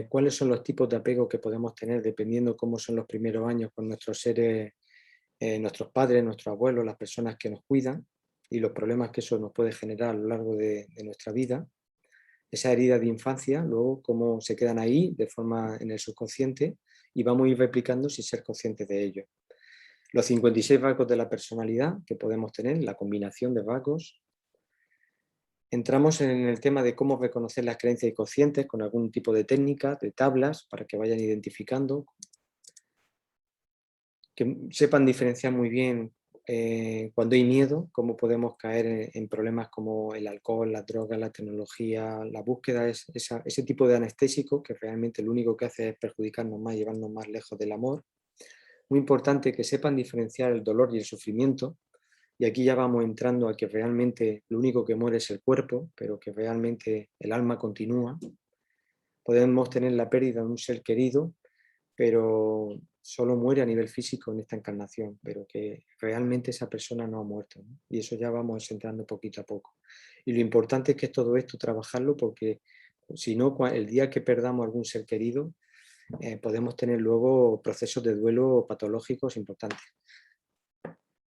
Cuáles son los tipos de apego que podemos tener dependiendo cómo son los primeros años con nuestros seres, nuestros padres, nuestros abuelos, las personas que nos cuidan y los problemas que eso nos puede generar a lo largo de nuestra vida. Esas heridas de infancia, luego cómo se quedan ahí de forma en el subconsciente y vamos a ir replicando sin ser conscientes de ello. Los 56 rasgos de la personalidad que podemos tener, la combinación de rasgos. Entramos en el tema de cómo reconocer las creencias inconscientes con algún tipo de técnica, de tablas, para que vayan identificando, que sepan diferenciar muy bien cuando hay miedo, cómo podemos caer en problemas como el alcohol, las drogas, la tecnología. La búsqueda es ese tipo de anestésico que realmente lo único que hace es perjudicarnos más, llevarnos más lejos del amor. Muy importante que sepan diferenciar el dolor y el sufrimiento. Y aquí ya vamos entrando a que realmente lo único que muere es el cuerpo, pero que realmente el alma continúa. Podemos tener la pérdida de un ser querido, pero solo muere a nivel físico en esta encarnación, pero que realmente esa persona no ha muerto, ¿no? Y eso ya vamos entrando poquito a poco. Y lo importante es que todo esto trabajarlo porque si no, el día que perdamos algún ser querido, podemos tener luego procesos de duelo patológicos importantes.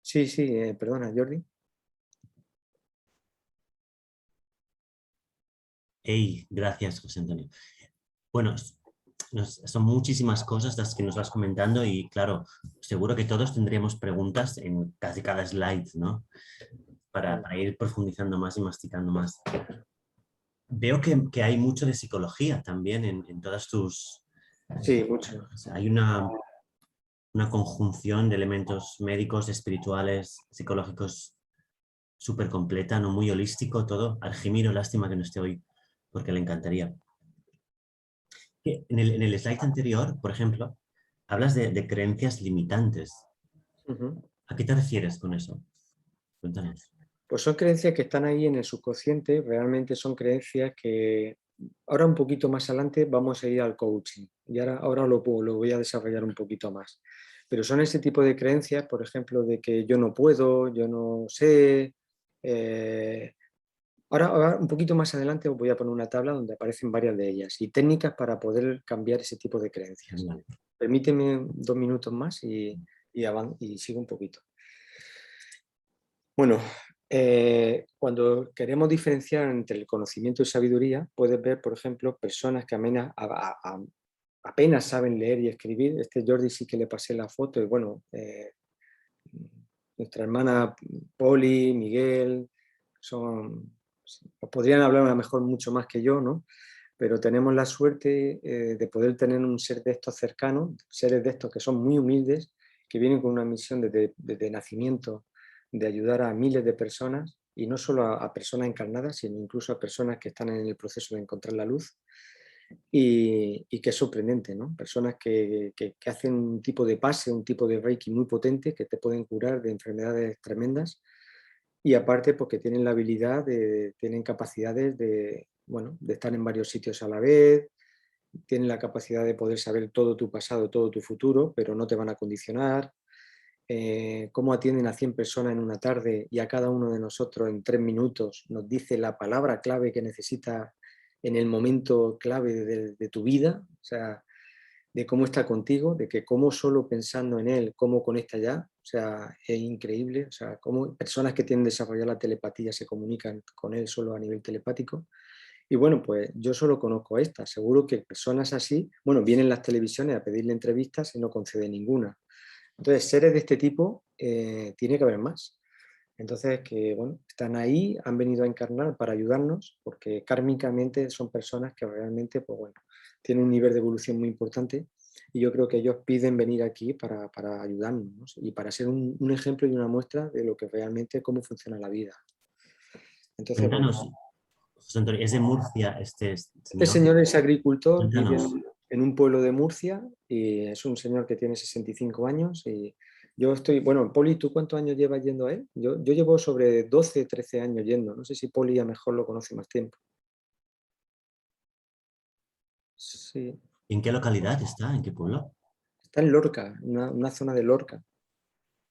Sí, perdona, Jordi. Hey, gracias, José Antonio. Bueno, son muchísimas cosas las que nos vas comentando y claro, seguro que todos tendríamos preguntas en casi cada slide, ¿no? Para ir profundizando más y masticando más. Veo que hay mucho de psicología también en todas tus... Sí, mucho. O sea, hay una conjunción de elementos médicos, espirituales, psicológicos súper completa, ¿no? Muy holístico todo. Argimiro, lástima que no esté hoy porque le encantaría. En el slide anterior, por ejemplo, hablas de creencias limitantes. ¿A qué te refieres con eso? Cuéntanos. Pues son creencias que están ahí en el subconsciente, realmente son creencias que ahora un poquito más adelante vamos a ir al coaching y ahora lo voy a desarrollar un poquito más. Pero son ese tipo de creencias, por ejemplo, de que yo no puedo, yo no sé. Ahora un poquito más adelante os voy a poner una tabla donde aparecen varias de ellas y técnicas para poder cambiar ese tipo de creencias. Genial. Permíteme 2 minutos más y sigo un poquito. Bueno, cuando queremos diferenciar entre el conocimiento y sabiduría, puedes ver, por ejemplo, personas que apenas saben leer y escribir. Jordi sí que le pasé la foto y bueno, nuestra hermana Poli, Miguel, podrían hablar a lo mejor mucho más que yo, ¿no? Pero tenemos la suerte de poder tener un ser de estos cercanos, seres de estos que son muy humildes, que vienen con una misión desde nacimiento de ayudar a miles de personas, y no solo a personas encarnadas, sino incluso a personas que están en el proceso de encontrar la luz, y que es sorprendente, ¿no? Personas que hacen un tipo de pase, un tipo de Reiki muy potente, que te pueden curar de enfermedades tremendas, y aparte porque tienen la habilidad, tienen capacidades bueno, de estar en varios sitios a la vez, tienen la capacidad de poder saber todo tu pasado, todo tu futuro, pero no te van a condicionar. Cómo atienden a 100 personas en una tarde y a cada uno de nosotros en 3 minutos nos dice la palabra clave que necesita en el momento clave de tu vida, o sea, de cómo está contigo, de que cómo solo pensando en él, cómo conecta ya, O sea, es increíble. O sea, cómo personas que tienen desarrollada la telepatía se comunican con él solo a nivel telepático. Y bueno, pues yo solo conozco esta. Seguro que personas así, bueno, vienen las televisiones a pedirle entrevistas y no concede ninguna. Entonces, seres de este tipo tiene que haber más. Entonces, que bueno, están ahí, han venido a encarnar para ayudarnos, porque kármicamente son personas que realmente, pues bueno, tienen un nivel de evolución muy importante y yo creo que ellos piden venir aquí para ayudarnos, ¿no? Y para ser un ejemplo y una muestra de lo que realmente, cómo funciona la vida. Entonces, bueno, Cuéntanos, José Antonio, ¿es de Murcia este este señor? señor es agricultor, vive Cuéntanos. en un pueblo de Murcia y es un señor que tiene 65 años y yo estoy, bueno, Poli, ¿tú cuántos años llevas yendo a él? Yo llevo sobre 12, 13 años yendo, no sé si Poli a lo mejor lo conoce más tiempo. Sí, ¿En qué localidad está? ¿En qué pueblo? está en Lorca, una zona de Lorca.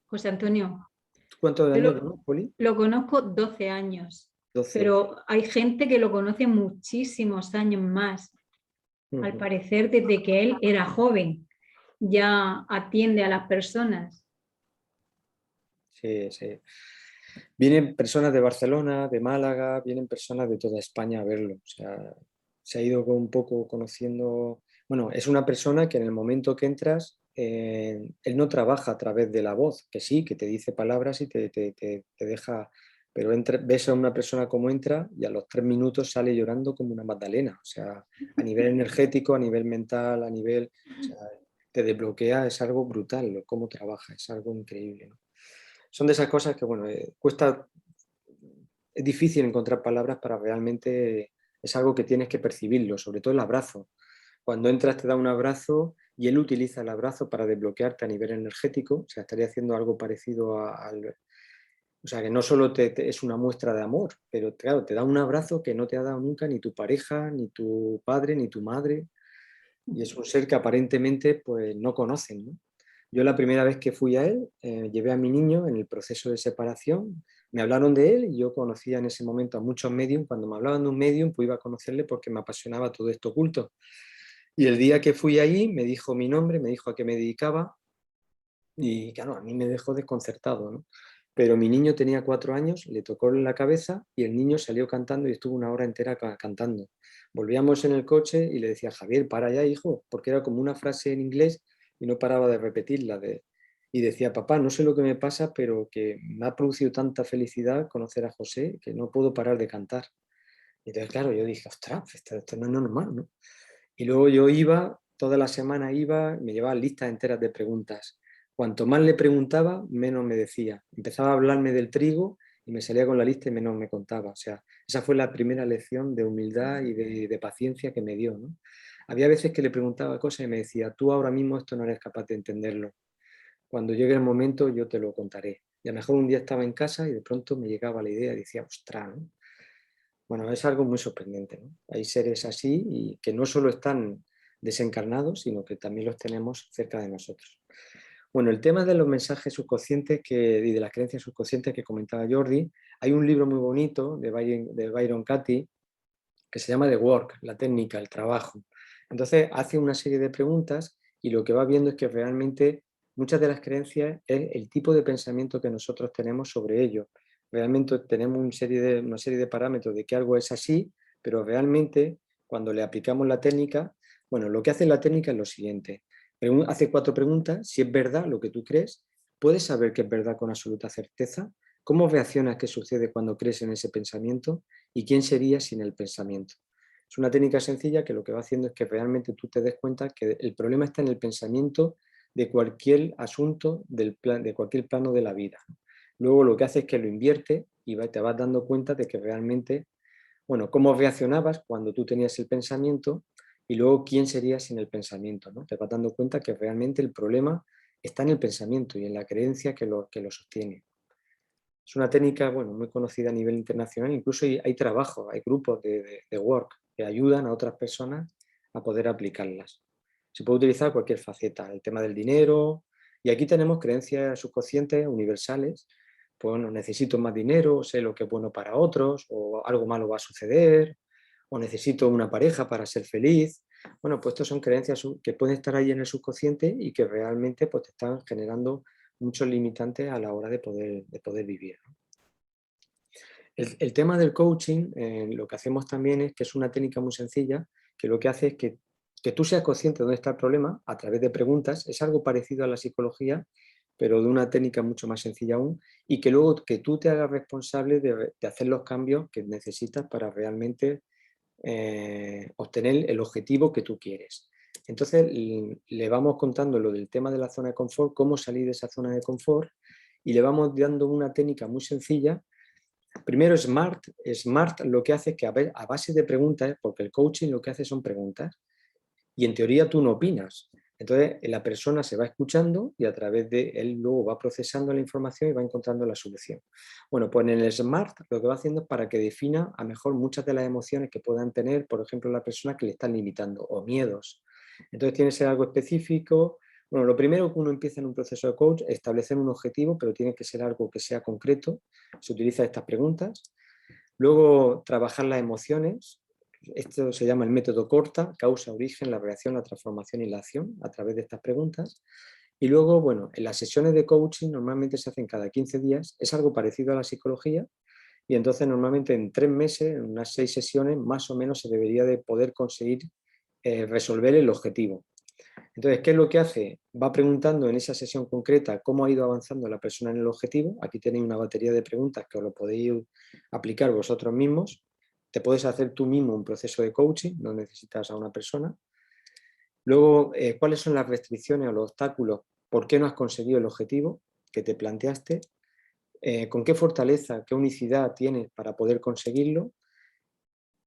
José Antonio, ¿Tú cuántos yo años, no, Poli? lo conozco 12 años, 12. pero hay gente que lo conoce muchísimos años más. Al Ujú. parecer, desde que él era joven, ya atiende a las personas. Sí, sí. Vienen personas de Barcelona, de Málaga, vienen personas de toda España a verlo. O sea, se ha ido un poco conociendo. Bueno, es una persona que en el momento que entras, él no trabaja a través de la voz, que sí, que te dice palabras y te deja. Pero ves a una persona como entra y a los 3 minutos sale llorando como una magdalena. O sea, a nivel energético, a nivel mental, a nivel. O sea, te desbloquea, es algo brutal cómo trabaja, es algo increíble, ¿no? Son de esas cosas que, bueno, es difícil encontrar palabras para realmente, es algo que tienes que percibirlo, sobre todo el abrazo. Cuando entras te da un abrazo y él utiliza el abrazo para desbloquearte a nivel energético, o sea, estaría haciendo algo parecido al. O sea, que no solo es una muestra de amor, pero claro, te da un abrazo que no te ha dado nunca ni tu pareja, ni tu padre, ni tu madre, y es un ser que aparentemente pues no conocen, ¿no? Yo la primera vez que fui a él, llevé a mi niño en el proceso de separación, me hablaron de él y yo conocía en ese momento a muchos medium. Cuando me hablaban de un medium, pues iba a conocerle porque me apasionaba todo esto oculto. Y el día que fui allí, me dijo mi nombre, me dijo a qué me dedicaba y claro, a mí me dejó desconcertado, ¿no? Pero mi niño tenía 4 años, le tocó en la cabeza y el niño salió cantando y estuvo una hora entera cantando. Volvíamos en el coche y le decía, Javier, para allá, hijo, porque era como una frase en inglés y no paraba de repetirla. Y decía, papá, no sé lo que me pasa, pero que me ha producido tanta felicidad conocer a José que no puedo parar de cantar. Y entonces, claro, yo dije, ostras, esto no es normal, ¿no? Y luego yo iba, toda la semana iba, me llevaba listas enteras de preguntas. Cuanto más le preguntaba, menos me decía. Empezaba a hablarme del trigo y me salía con la lista y menos me contaba. O sea, esa fue la primera lección de humildad y de paciencia que me dio, ¿no? Había veces que le preguntaba cosas y me decía, tú ahora mismo esto no eres capaz de entenderlo. Cuando llegue el momento yo te lo contaré. Y a lo mejor un día estaba en casa y de pronto me llegaba la idea y decía, ostras, ¿no? Bueno, es algo muy sorprendente, ¿no? Hay seres así y que no solo están desencarnados, sino que también los tenemos cerca de nosotros. Bueno, el tema de los mensajes subconscientes y de las creencias subconscientes que comentaba Jordi, hay un libro muy bonito de Byron Katie que se llama The Work, la técnica, el trabajo. Entonces hace una serie de preguntas y lo que va viendo es que realmente muchas de las creencias es el tipo de pensamiento que nosotros tenemos sobre ello. Realmente tenemos una serie de parámetros de que algo es así, pero realmente cuando le aplicamos la técnica, bueno, lo que hace la técnica es lo siguiente. Hace 4 preguntas, si es verdad lo que tú crees, ¿puedes saber que es verdad con absoluta certeza? ¿Cómo reaccionas? ¿Qué sucede cuando crees en ese pensamiento? ¿Y quién sería sin el pensamiento? Es una técnica sencilla que lo que va haciendo es que realmente tú te des cuenta que el problema está en el pensamiento de cualquier asunto de cualquier plano de la vida. Luego lo que hace es que lo invierte y te vas dando cuenta de que realmente, bueno, cómo reaccionabas cuando tú tenías el pensamiento y luego quién sería sin el pensamiento, ¿no? Te vas dando cuenta que realmente el problema está en el pensamiento y en la creencia que lo sostiene. Es una técnica, bueno, muy conocida a nivel internacional, incluso hay trabajos, hay grupos de work que ayudan a otras personas a poder aplicarlas. Se puede utilizar cualquier faceta, el tema del dinero, y aquí tenemos creencias subconscientes universales, pues bueno, necesito más dinero, sé lo que es bueno para otros, o algo malo va a suceder, o necesito una pareja para ser feliz. Bueno, pues estas son creencias que pueden estar ahí en el subconsciente y que realmente pues, te están generando muchos limitantes a la hora de poder vivir, ¿no? El tema del coaching, lo que hacemos también es que es una técnica muy sencilla, que lo que hace es que tú seas consciente de dónde está el problema a través de preguntas. Es algo parecido a la psicología, pero de una técnica mucho más sencilla aún, y que luego que tú te hagas responsable de hacer los cambios que necesitas para realmente obtener el objetivo que tú quieres. Entonces le vamos contando lo del tema de la zona de confort, cómo salir de esa zona de confort, y le vamos dando una técnica muy sencilla. Primero, SMART. SMART lo que hace es que a base de preguntas, porque el coaching lo que hace son preguntas, y en teoría tú no opinas. Entonces la persona se va escuchando y a través de él luego va procesando la información y va encontrando la solución. Bueno, pues en el SMART lo que va haciendo es para que defina a mejor muchas de las emociones que puedan tener, por ejemplo, la persona que le están limitando, o miedos. Entonces tiene que ser algo específico. Bueno, lo primero que uno empieza en un proceso de coach es establecer un objetivo, pero tiene que ser algo que sea concreto. Se utilizan estas preguntas. Luego, trabajar las emociones. Esto se llama el método CORTA: causa, origen, la reacción, la transformación y la acción, a través de estas preguntas. Y luego, bueno, en las sesiones de coaching normalmente se hacen cada 15 días. Es algo parecido a la psicología, y entonces normalmente en 3 meses, en unas 6 sesiones, más o menos se debería de poder conseguir resolver el objetivo. Entonces, ¿qué es lo que hace? Va preguntando en esa sesión concreta cómo ha ido avanzando la persona en el objetivo. Aquí tenéis una batería de preguntas que os lo podéis aplicar vosotros mismos. Te puedes hacer tú mismo un proceso de coaching, no necesitas a una persona. Luego, ¿cuáles son las restricciones o los obstáculos? ¿Por qué no has conseguido el objetivo que te planteaste? ¿Con qué fortaleza, qué unicidad tienes para poder conseguirlo?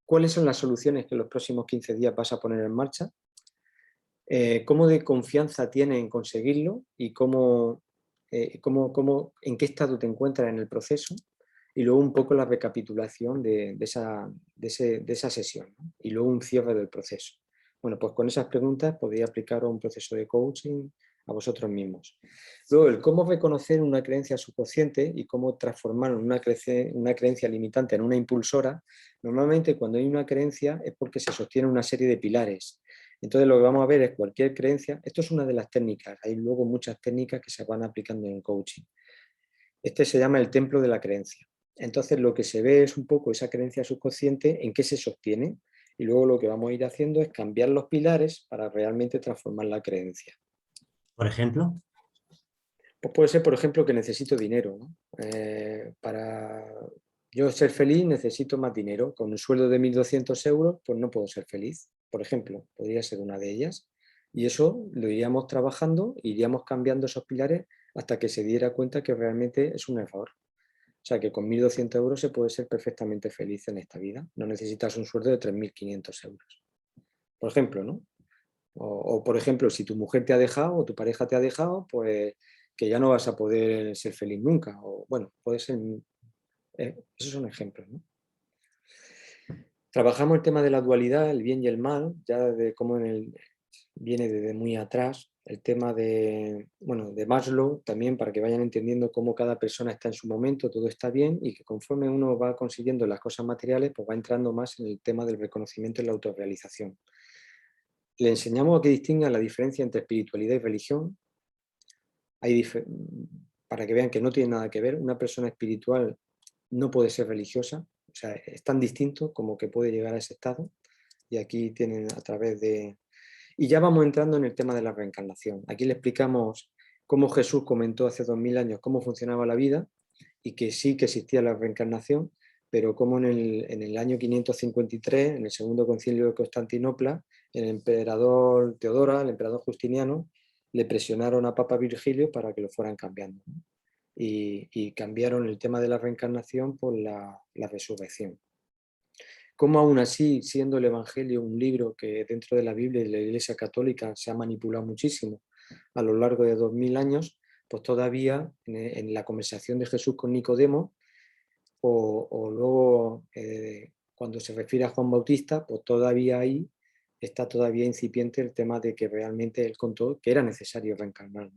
¿Cuáles son las soluciones que en los próximos 15 días vas a poner en marcha? ¿Cómo de confianza tienes en conseguirlo? Y en qué estado te encuentras en el proceso. Y luego un poco la recapitulación de esa sesión, ¿no? Y luego un cierre del proceso. Bueno, pues con esas preguntas podéis aplicar un proceso de coaching a vosotros mismos. Luego, el cómo reconocer una creencia subconsciente y cómo transformar una creencia limitante en una impulsora. Normalmente cuando hay una creencia es porque se sostiene una serie de pilares. Entonces lo que vamos a ver es cualquier creencia. Esto es una de las técnicas. Hay luego muchas técnicas que se van aplicando en coaching. Este se llama el templo de la creencia. Entonces lo que se ve es un poco esa creencia subconsciente, en qué se sostiene, y luego lo que vamos a ir haciendo es cambiar los pilares para realmente transformar la creencia. Por ejemplo. Pues puede ser, por ejemplo, que necesito dinero, ¿no? Para yo ser feliz necesito más dinero. Con un sueldo de 1.200 euros, pues no puedo ser feliz. Por ejemplo, podría ser una de ellas. Y eso lo iríamos trabajando, iríamos cambiando esos pilares hasta que se diera cuenta que realmente es un error. O sea, que con 1.200 euros se puede ser perfectamente feliz en esta vida. No necesitas un sueldo de 3.500 euros. Por ejemplo, ¿no? O, por ejemplo, si tu mujer te ha dejado o tu pareja te ha dejado, pues que ya no vas a poder ser feliz nunca. O bueno, puede ser... esos son ejemplos, ¿no? Trabajamos el tema de la dualidad, el bien y el mal, ya de cómo viene desde muy atrás. El tema de Maslow también, para que vayan entendiendo cómo cada persona está en su momento, todo está bien, y que conforme uno va consiguiendo las cosas materiales, pues va entrando más en el tema del reconocimiento y la autorrealización. Le enseñamos a que distinga la diferencia entre espiritualidad y religión. Para que vean que no tiene nada que ver. Una persona espiritual no puede ser religiosa. O sea, es tan distinto como que puede llegar a ese estado. Y aquí tienen a través de... Y ya vamos entrando en el tema de la reencarnación. Aquí le explicamos cómo Jesús comentó hace 2000 años cómo funcionaba la vida, y que sí que existía la reencarnación, pero como en el año 553, en el segundo concilio de Constantinopla, el emperador Teodora, el emperador Justiniano, le presionaron a Papa Virgilio para que lo fueran cambiando, ¿no? Y cambiaron el tema de la reencarnación por la resurrección. Como aún así, siendo el Evangelio un libro que dentro de la Biblia y de la Iglesia Católica se ha manipulado muchísimo a lo largo de 2000 años, pues todavía en la conversación de Jesús con Nicodemo, o luego cuando se refiere a Juan Bautista, pues todavía ahí está todavía incipiente el tema de que realmente él contó que era necesario reencarnar.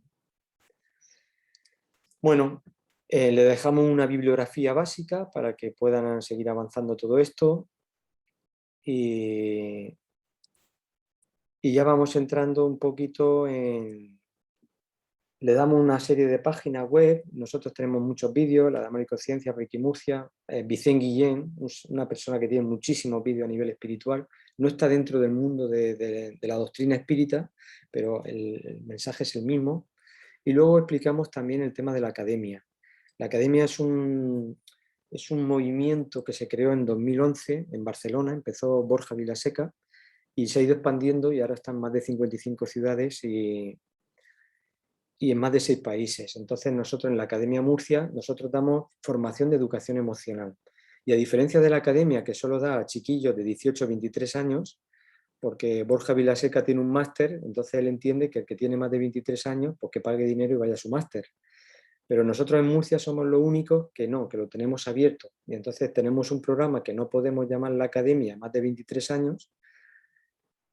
Bueno, le dejamos una bibliografía básica para que puedan seguir avanzando todo esto. Y ya vamos entrando un poquito en le damos una serie de páginas web, nosotros tenemos muchos vídeos, la de Amor y Conciencia, Reiki Murcia, Vicente Guillén, una persona que tiene muchísimos vídeos a nivel espiritual, no está dentro del mundo de la doctrina espírita, pero el mensaje es el mismo. Y luego explicamos también el tema de la academia. La academia es un movimiento que se creó en 2011 en Barcelona, empezó Borja Vilaseca y se ha ido expandiendo y ahora está en más de 55 ciudades y en más de 6 países. Entonces nosotros en la Academia Murcia, nosotros damos formación de educación emocional. Y a diferencia de la academia que solo da a chiquillos de 18 a 23 años, porque Borja Vilaseca tiene un máster, entonces él entiende que el que tiene más de 23 años, pues que pague dinero y vaya a su máster. Pero nosotros en Murcia somos los únicos que no, que lo tenemos abierto. Y entonces tenemos un programa que no podemos llamar la academia más de 23 años,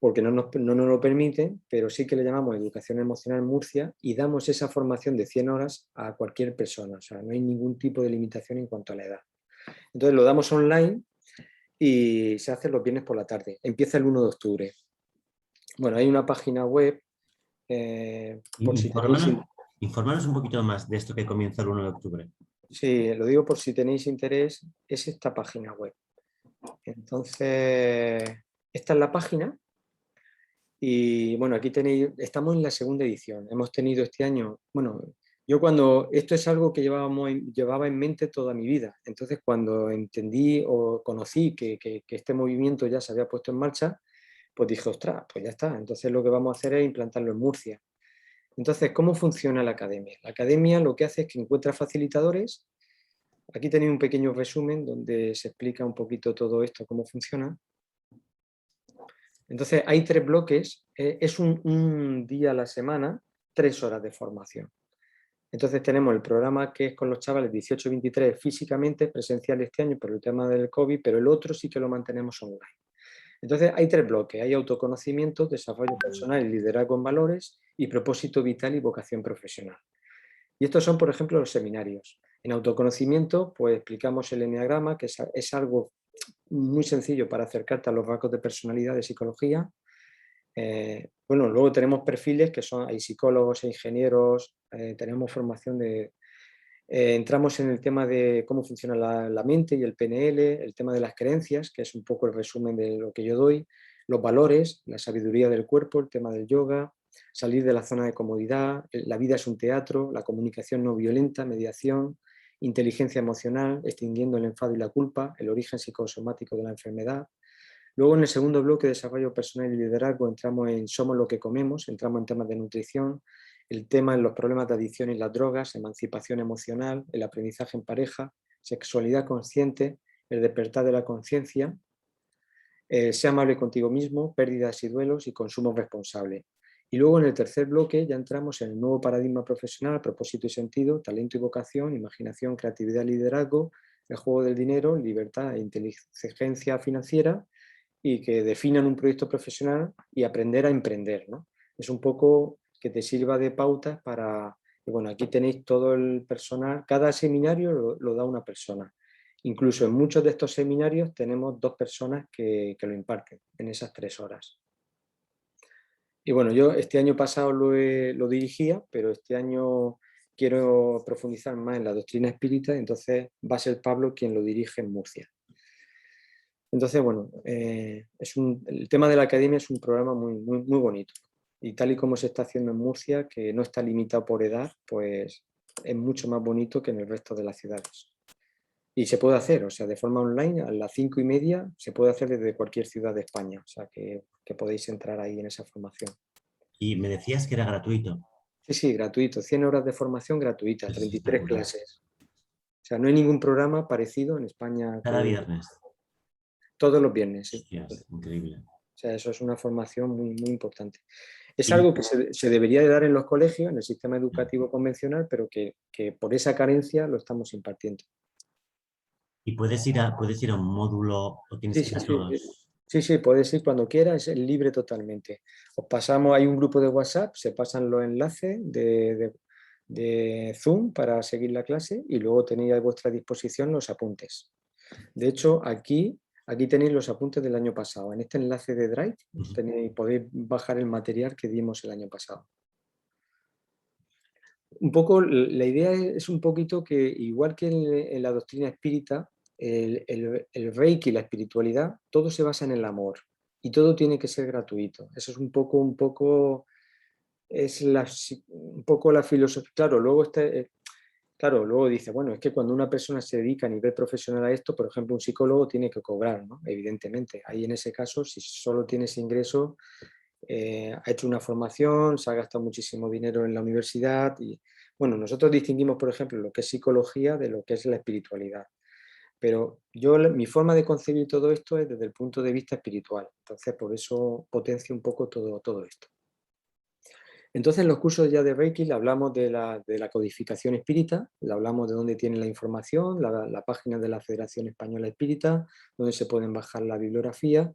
porque no nos lo permite, pero sí que le llamamos Educación Emocional Murcia y damos esa formación de 100 horas a cualquier persona. O sea, no hay ningún tipo de limitación en cuanto a la edad. Entonces lo damos online y se hace los viernes por la tarde. Empieza el 1 de octubre. Bueno, hay una página web. Por si tenéis... Infórmanos un poquito más de esto que comienza el 1 de octubre. Sí, lo digo por si tenéis interés, es esta página web. Entonces, esta es la página. Y bueno, aquí tenéis, estamos en la segunda edición. Hemos tenido este año, bueno, yo esto es algo que llevaba en mente toda mi vida. Entonces, cuando entendí o conocí que este movimiento ya se había puesto en marcha, pues dije, ostras, pues ya está. Entonces lo que vamos a hacer es implantarlo en Murcia. Entonces, ¿cómo funciona la academia? La academia lo que hace es que encuentra facilitadores. Aquí tenéis un pequeño resumen donde se explica un poquito todo esto, cómo funciona. Entonces, hay 3 bloques, es un día a la semana, 3 horas de formación. Entonces tenemos el programa que es con los chavales 18-23 físicamente, presencial este año por el tema del COVID, pero el otro sí que lo mantenemos online. Entonces hay 3 bloques, hay autoconocimiento, desarrollo personal y liderazgo en valores y propósito vital y vocación profesional. Y estos son, por ejemplo, los seminarios. En autoconocimiento, pues explicamos el eneagrama, que es algo muy sencillo para acercarte a los rasgos de personalidad de psicología. Bueno, luego tenemos perfiles que hay psicólogos e ingenieros, tenemos formación entramos en el tema de cómo funciona la mente y el PNL, el tema de las creencias, que es un poco el resumen de lo que yo doy, los valores, la sabiduría del cuerpo, el tema del yoga, salir de la zona de comodidad, la vida es un teatro, la comunicación no violenta, mediación, inteligencia emocional, extinguiendo el enfado y la culpa, el origen psicosomático de la enfermedad. Luego en el segundo bloque, desarrollo personal y liderazgo, entramos en somos lo que comemos, entramos en temas de nutrición, el tema en los problemas de adicción y las drogas, emancipación emocional, el aprendizaje en pareja, sexualidad consciente, el despertar de la conciencia, sea amable contigo mismo, pérdidas y duelos y consumo responsable. Y luego en el tercer bloque ya entramos en el nuevo paradigma profesional, propósito y sentido, talento y vocación, imaginación, creatividad y liderazgo, el juego del dinero, libertad e inteligencia financiera, y que definan un proyecto profesional y aprender a emprender, ¿no? Es un poco que te sirva de pautas para... Y bueno, aquí tenéis todo el personal, cada seminario lo da una persona. Incluso en muchos de estos seminarios tenemos 2 personas que lo imparten en esas 3 horas. Y bueno, yo este año pasado lo dirigía, pero este año quiero profundizar más en la doctrina espírita, entonces va a ser Pablo quien lo dirige en Murcia. Entonces, bueno, el tema de la academia es un programa muy, muy, muy bonito. Y tal y como se está haciendo en Murcia, que no está limitado por edad, pues es mucho más bonito que en el resto de las ciudades. Y se puede hacer, o sea, de forma online, a las 5:30 se puede hacer desde cualquier ciudad de España. O sea, que podéis entrar ahí en esa formación. Y me decías que era gratuito. Sí, sí, gratuito. 100 horas de formación gratuita, 33 Espectacular. clases. O sea, no hay ningún programa parecido en España. Cada viernes. Todos los viernes, sí. Hostias, increíble. O sea, eso es una formación muy, muy importante. Es algo que se debería de dar en los colegios, en el sistema educativo convencional, pero que por esa carencia lo estamos impartiendo. ¿Y puedes ir a un módulo o tienes que ir a todos? Sí, puedes ir cuando quieras, es libre totalmente. Os pasamos, hay un grupo de WhatsApp, se pasan los enlaces de Zoom para seguir la clase y luego tenéis a vuestra disposición los apuntes. De hecho, aquí tenéis los apuntes del año pasado. En este enlace de Drive podéis bajar el material que dimos el año pasado. un poco, la idea es un poquito que, igual que en la doctrina espírita, el Reiki, la espiritualidad, todo se basa en el amor y todo tiene que ser gratuito. Eso es un poco es un poco la filosofía. Claro, claro, luego dice, bueno, es que cuando una persona se dedica a nivel profesional a esto, por ejemplo, un psicólogo tiene que cobrar, ¿no? Evidentemente. Ahí en ese caso, si solo tienes ingreso, ha hecho una formación, se ha gastado muchísimo dinero en la universidad y, bueno, nosotros distinguimos, por ejemplo, lo que es psicología de lo que es la espiritualidad. Pero mi forma de concebir todo esto es desde el punto de vista espiritual. Entonces, por eso potencio un poco todo esto. Entonces, en los cursos ya de Reiki le hablamos de la codificación espírita, le hablamos de dónde tiene la información, la página de la Federación Española Espírita, donde se pueden bajar la bibliografía.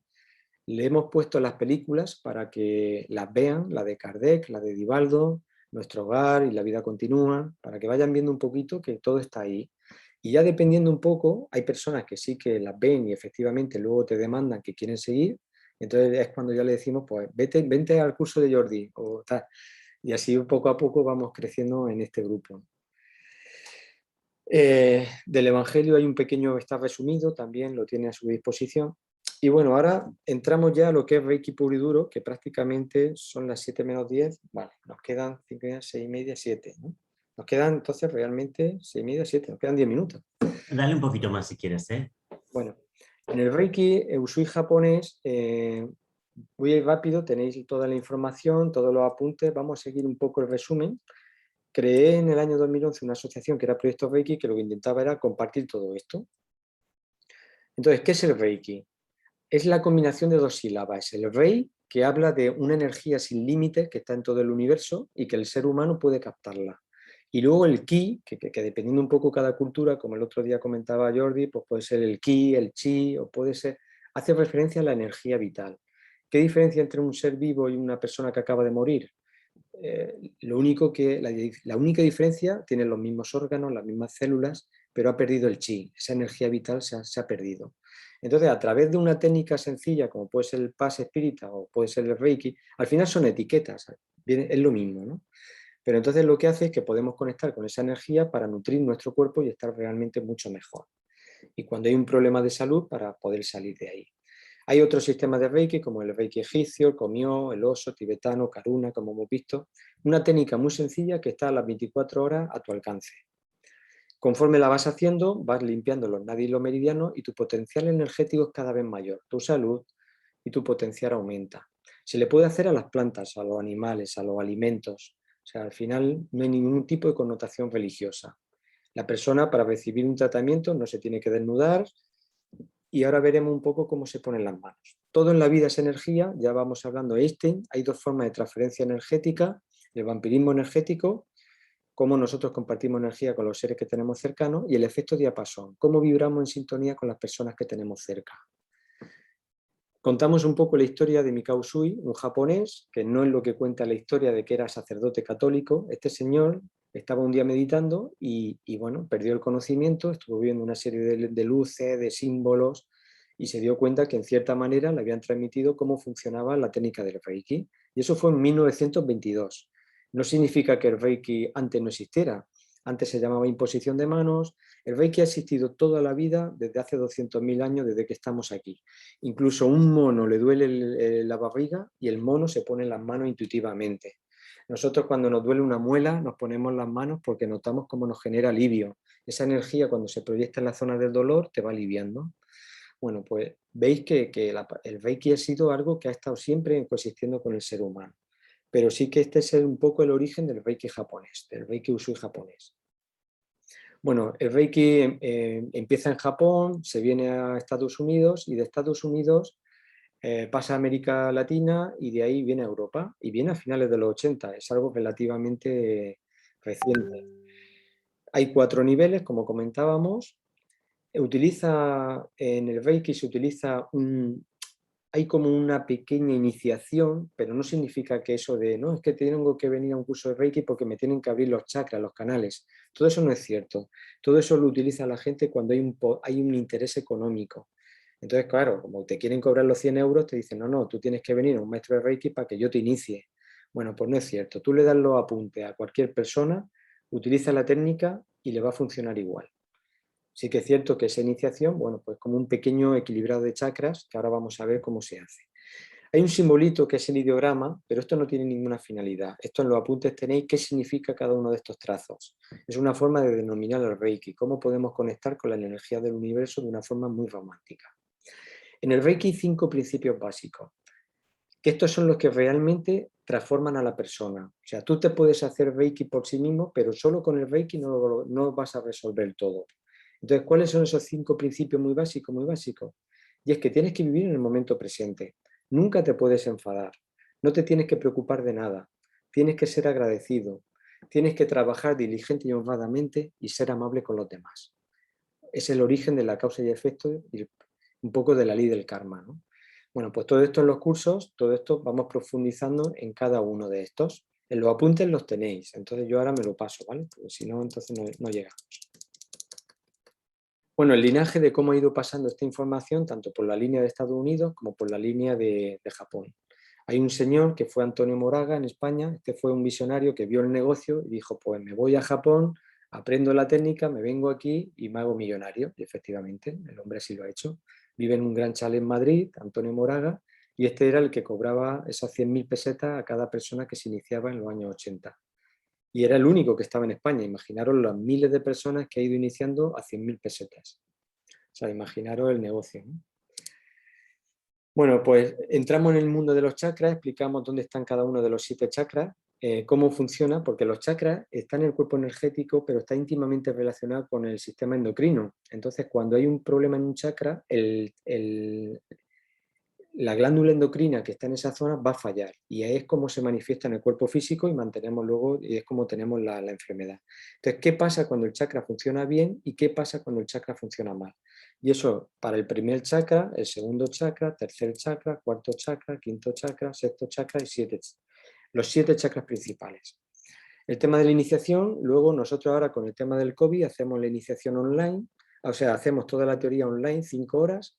Le hemos puesto las películas para que las vean, la de Kardec, la de Divaldo, Nuestro Hogar y La Vida Continúa, para que vayan viendo un poquito que todo está ahí. Y ya dependiendo un poco, hay personas que sí que las ven y efectivamente luego te demandan que quieren seguir, entonces es cuando ya le decimos, pues vente al curso de Jordi o tal. Y así poco a poco vamos creciendo en este grupo. Del Evangelio hay un pequeño, está resumido, también lo tiene a su disposición. Y bueno, ahora entramos ya a lo que es Reiki puro y duro, que prácticamente son las 7 menos 10. Vale, nos quedan 5 y 6 y media, 7, ¿no? Nos quedan entonces realmente 6 y media, 7, nos quedan 10 minutos. Dale un poquito más si quieres, ¿eh? Bueno, en el Reiki Usui japonés, voy a ir rápido, tenéis toda la información, todos los apuntes, vamos a seguir un poco el resumen. Creé en el año 2011 una asociación que era Proyecto Reiki, que lo que intentaba era compartir todo esto. Entonces, ¿qué es el Reiki? Es la combinación de dos sílabas. El Rei, que habla de una energía sin límites que está en todo el universo y que el ser humano puede captarla. Y luego el Ki, que dependiendo un poco cada cultura, como el otro día comentaba Jordi, pues puede ser el Ki, el Chi, o puede ser, hace referencia a la energía vital. ¿Qué diferencia entre un ser vivo y una persona que acaba de morir? Lo único la única diferencia, tienen los mismos órganos, las mismas células, pero ha perdido el chi, esa energía vital se ha perdido. Entonces, a través de una técnica sencilla, como puede ser el Paz Espírita o puede ser el Reiki, al final son etiquetas, es lo mismo, ¿no? Pero entonces lo que hace es que podemos conectar con esa energía para nutrir nuestro cuerpo y estar realmente mucho mejor. Y cuando hay un problema de salud, para poder salir de ahí. Hay otros sistemas de Reiki, como el Reiki egipcio, el Komyo, el oso, tibetano, Karuna, como hemos visto. Una técnica muy sencilla que está a las 24 horas a tu alcance. Conforme la vas haciendo, vas limpiando los nadis y los meridianos y tu potencial energético es cada vez mayor. Tu salud y tu potencial aumenta. Se le puede hacer a las plantas, a los animales, a los alimentos. O sea, al final no hay ningún tipo de connotación religiosa. La persona, para recibir un tratamiento, no se tiene que desnudar, y ahora veremos un poco cómo se ponen las manos. Todo en la vida es energía, ya vamos hablando de Einstein, hay dos formas de transferencia energética, el vampirismo energético, cómo nosotros compartimos energía con los seres que tenemos cercanos, y el efecto diapasón, cómo vibramos en sintonía con las personas que tenemos cerca. Contamos un poco la historia de Mikao Usui, un japonés, que no es lo que cuenta la historia de que era sacerdote católico. Este señor estaba un día meditando y bueno, perdió el conocimiento, estuvo viendo una serie de luces, de símbolos, y se dio cuenta que en cierta manera le habían transmitido cómo funcionaba la técnica del Reiki. Y eso fue en 1922. No significa que el Reiki antes no existiera. Antes se llamaba imposición de manos. El Reiki ha existido toda la vida, desde hace 200.000 años, desde que estamos aquí. Incluso a un mono le duele la barriga y el mono se pone las manos intuitivamente. Nosotros cuando nos duele una muela nos ponemos las manos porque notamos cómo nos genera alivio. Esa energía cuando se proyecta en la zona del dolor te va aliviando. Bueno, pues veis que el Reiki ha sido algo que ha estado siempre coexistiendo con el ser humano. Pero sí que este es un poco el origen del Reiki japonés, del Reiki Usui japonés. Bueno, el Reiki empieza en Japón, se viene a Estados Unidos y de Estados Unidos pasa a América Latina y de ahí viene a Europa y viene a finales de los 80, es algo relativamente reciente. Hay 4 niveles, como comentábamos. En el Reiki se utiliza hay como una pequeña iniciación, pero no significa que eso de, no, es que tengo que venir a un curso de Reiki porque me tienen que abrir los chakras, los canales. Todo eso no es cierto. Todo eso lo utiliza la gente cuando hay un interés económico. Entonces, claro, como te quieren cobrar los 100 euros, te dicen, no, tú tienes que venir a un maestro de Reiki para que yo te inicie. Bueno, pues no es cierto. Tú le das los apuntes a cualquier persona, utiliza la técnica y le va a funcionar igual. Sí que es cierto que esa iniciación, bueno, pues como un pequeño equilibrado de chakras, que ahora vamos a ver cómo se hace. Hay un simbolito que es el ideograma, pero esto no tiene ninguna finalidad. Esto en los apuntes tenéis qué significa cada uno de estos trazos. Es una forma de denominar el Reiki, cómo podemos conectar con la energía del universo de una forma muy romántica. En el Reiki hay 5 principios básicos, que estos son los que realmente transforman a la persona. O sea, tú te puedes hacer Reiki por sí mismo, pero solo con el Reiki no vas a resolver todo. Entonces, ¿cuáles son esos 5 principios muy básicos, muy básicos? Y es que tienes que vivir en el momento presente. Nunca te puedes enfadar. No te tienes que preocupar de nada. Tienes que ser agradecido. Tienes que trabajar diligente y honradamente y ser amable con los demás. Es el origen de la causa y efecto y un poco de la ley del karma, ¿no? Bueno, pues todo esto en los cursos, todo esto vamos profundizando en cada uno de estos. En los apuntes los tenéis, entonces yo ahora me lo paso, ¿vale? Porque si no, entonces no llegamos. Bueno, el linaje de cómo ha ido pasando esta información, tanto por la línea de Estados Unidos como por la línea de Japón. Hay un señor que fue Antonio Moraga en España, este fue un visionario que vio el negocio y dijo, pues me voy a Japón, aprendo la técnica, me vengo aquí y me hago millonario. Y efectivamente, el hombre así lo ha hecho. Vive en un gran chalet en Madrid, Antonio Moraga, y este era el que cobraba esas 100.000 pesetas a cada persona que se iniciaba en los años 80. Y era el único que estaba en España. Imaginaros las miles de personas que ha ido iniciando a 100.000 pesetas. O sea, imaginaros el negocio, ¿no? Bueno, pues entramos en el mundo de los chakras, explicamos dónde están cada uno de los 7 chakras, cómo funciona, porque los chakras están en el cuerpo energético, pero está íntimamente relacionado con el sistema endocrino. Entonces, cuando hay un problema en un chakra, la glándula endocrina que está en esa zona va a fallar y es como se manifiesta en el cuerpo físico y mantenemos luego, y es como tenemos la enfermedad. Entonces, ¿qué pasa cuando el chakra funciona bien y qué pasa cuando el chakra funciona mal? Y eso para el primer chakra, el segundo chakra, tercer chakra, cuarto chakra, quinto chakra, sexto chakra y los 7 chakras principales. El tema de la iniciación, luego nosotros ahora con el tema del COVID hacemos la iniciación online, o sea, hacemos toda la teoría online, 5 horas,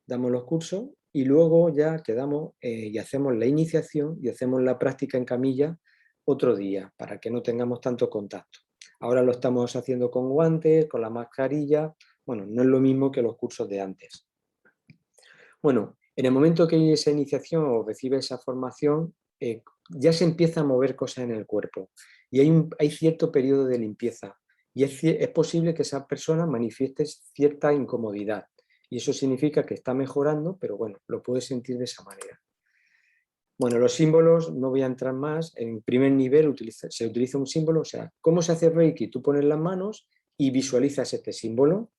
damos los cursos y luego ya quedamos y hacemos la iniciación y hacemos la práctica en camilla otro día para que no tengamos tanto contacto. Ahora lo estamos haciendo con guantes, con la mascarilla, bueno, no es lo mismo que los cursos de antes. Bueno, en el momento que hay esa iniciación o recibe esa formación, ya se empieza a mover cosas en el cuerpo y hay cierto periodo de limpieza y es posible que esa persona manifieste cierta incomodidad y eso significa que está mejorando, pero bueno, lo puede sentir de esa manera. Bueno, los símbolos, no voy a entrar más, en primer nivel se utiliza un símbolo, o sea, ¿cómo se hace Reiki? Tú pones las manos y visualizas este símbolo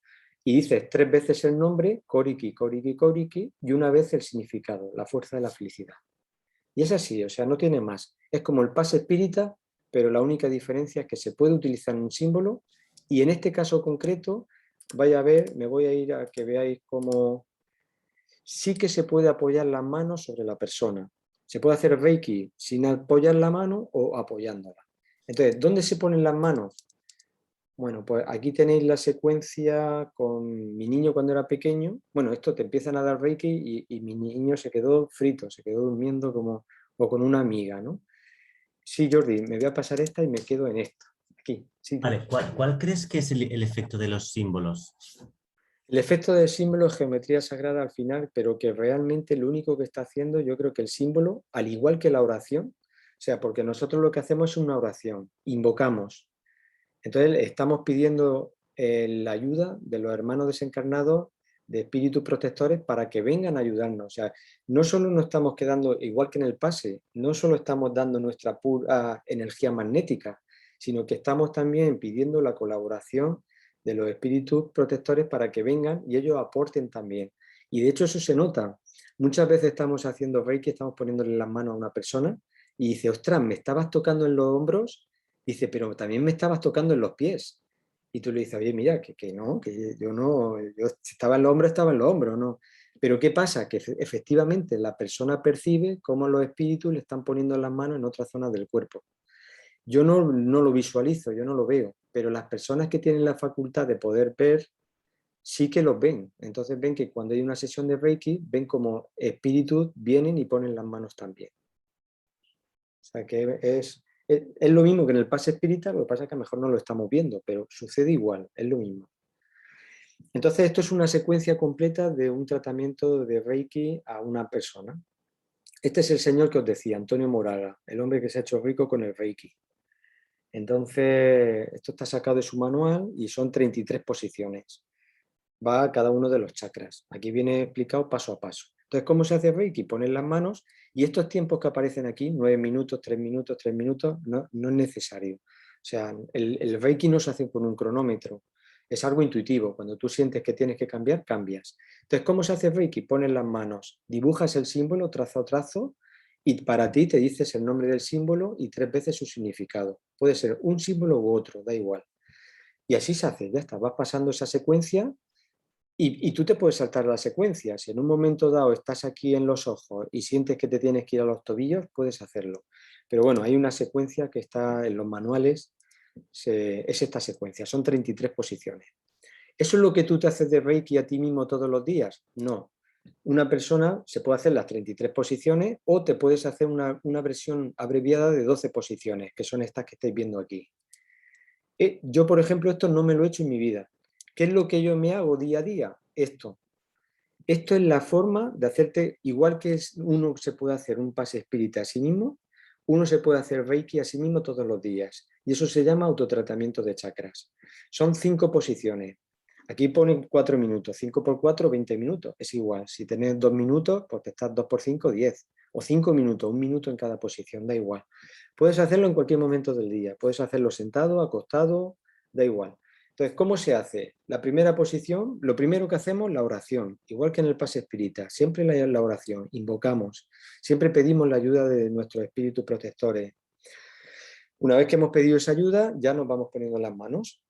y dices 3 veces el nombre, Koriki, Koriki, Koriki, y una vez el significado, la fuerza de la felicidad. Y es así, o sea, no tiene más. Es como el pase espírita, pero la única diferencia es que se puede utilizar un símbolo y en este caso concreto, vaya a ver, me voy a ir a que veáis cómo sí que se puede apoyar las manos sobre la persona. Se puede hacer Reiki sin apoyar la mano o apoyándola. Entonces, ¿dónde se ponen las manos? Bueno, pues aquí tenéis la secuencia con mi niño cuando era pequeño. Bueno, esto te empiezan a dar Reiki y mi niño se quedó frito, se quedó durmiendo o con una amiga, ¿no? Sí, Jordi, me voy a pasar esta y me quedo en esto. Aquí, sí. Vale, ¿cuál crees que es el efecto de los símbolos? El efecto del símbolo es geometría sagrada al final, pero que realmente lo único que está haciendo, yo creo que el símbolo, al igual que la oración, o sea, porque nosotros lo que hacemos es una oración, invocamos. Entonces estamos pidiendo la ayuda de los hermanos desencarnados, de espíritus protectores, para que vengan a ayudarnos. O sea, no solo nos estamos quedando, igual que en el pase, no solo estamos dando nuestra pura energía magnética, sino que estamos también pidiendo la colaboración de los espíritus protectores para que vengan y ellos aporten también. Y de hecho eso se nota. Muchas veces estamos haciendo Reiki, estamos poniéndole las manos a una persona y dice, ostras, me estabas tocando en los hombros. Dice, pero también me estabas tocando en los pies. Y tú le dices, oye, mira, que no, que yo no, yo si estaba en los hombros, no. Pero ¿qué pasa? Que efectivamente la persona percibe cómo los espíritus le están poniendo las manos en otras zonas del cuerpo. Yo no lo visualizo, yo no lo veo, pero las personas que tienen la facultad de poder ver, sí que los ven. Entonces ven que cuando hay una sesión de Reiki, ven como espíritus vienen y ponen las manos también. O sea que es Es lo mismo que en el pase espírita, lo que pasa es que a lo mejor no lo estamos viendo, pero sucede igual, es lo mismo. Entonces esto es una secuencia completa de un tratamiento de Reiki a una persona. Este es el señor que os decía, Antonio Moraga, el hombre que se ha hecho rico con el Reiki. Entonces, esto está sacado de su manual y son 33 posiciones. Va a cada uno de los chakras. Aquí viene explicado paso a paso. Entonces, ¿cómo se hace Reiki? Poner las manos y estos tiempos que aparecen aquí, 9 minutos, 3 minutos, 3 minutos, no es necesario. O sea, el Reiki no se hace con un cronómetro. Es algo intuitivo. Cuando tú sientes que tienes que cambiar, cambias. Entonces, ¿cómo se hace Reiki? Pones las manos, dibujas el símbolo trazo a trazo y para ti te dices el nombre del símbolo y 3 veces su significado. Puede ser un símbolo u otro, da igual. Y así se hace, ya está. Vas pasando esa secuencia y tú te puedes saltar la secuencia. Si en un momento dado estás aquí en los ojos y sientes que te tienes que ir a los tobillos, puedes hacerlo. Pero bueno, hay una secuencia que está en los manuales, es esta secuencia, son 33 posiciones. ¿Eso es lo que tú te haces de Reiki a ti mismo todos los días? No. Una persona se puede hacer las 33 posiciones o te puedes hacer una versión abreviada de 12 posiciones, que son estas que estáis viendo aquí. Yo, por ejemplo, esto no me lo he hecho en mi vida. ¿Qué es lo que yo me hago día a día? Esto. Esto es la forma de hacerte, igual que uno se puede hacer un pase espírita a sí mismo, uno se puede hacer Reiki a sí mismo todos los días. Y eso se llama autotratamiento de chakras. Son 5 posiciones. Aquí ponen 4 minutos, 5 por 4, 20 minutos. Es igual, si tenés 2 minutos, pues te estás 2 por 5, 10. O 5 minutos, 1 minuto en cada posición, da igual. Puedes hacerlo en cualquier momento del día. Puedes hacerlo sentado, acostado, da igual. Entonces, ¿cómo se hace? La primera posición, lo primero que hacemos, la oración. Igual que en el pase espírita, siempre la oración, invocamos. Siempre pedimos la ayuda de nuestros espíritus protectores. Una vez que hemos pedido esa ayuda, ya nos vamos poniendo las manos.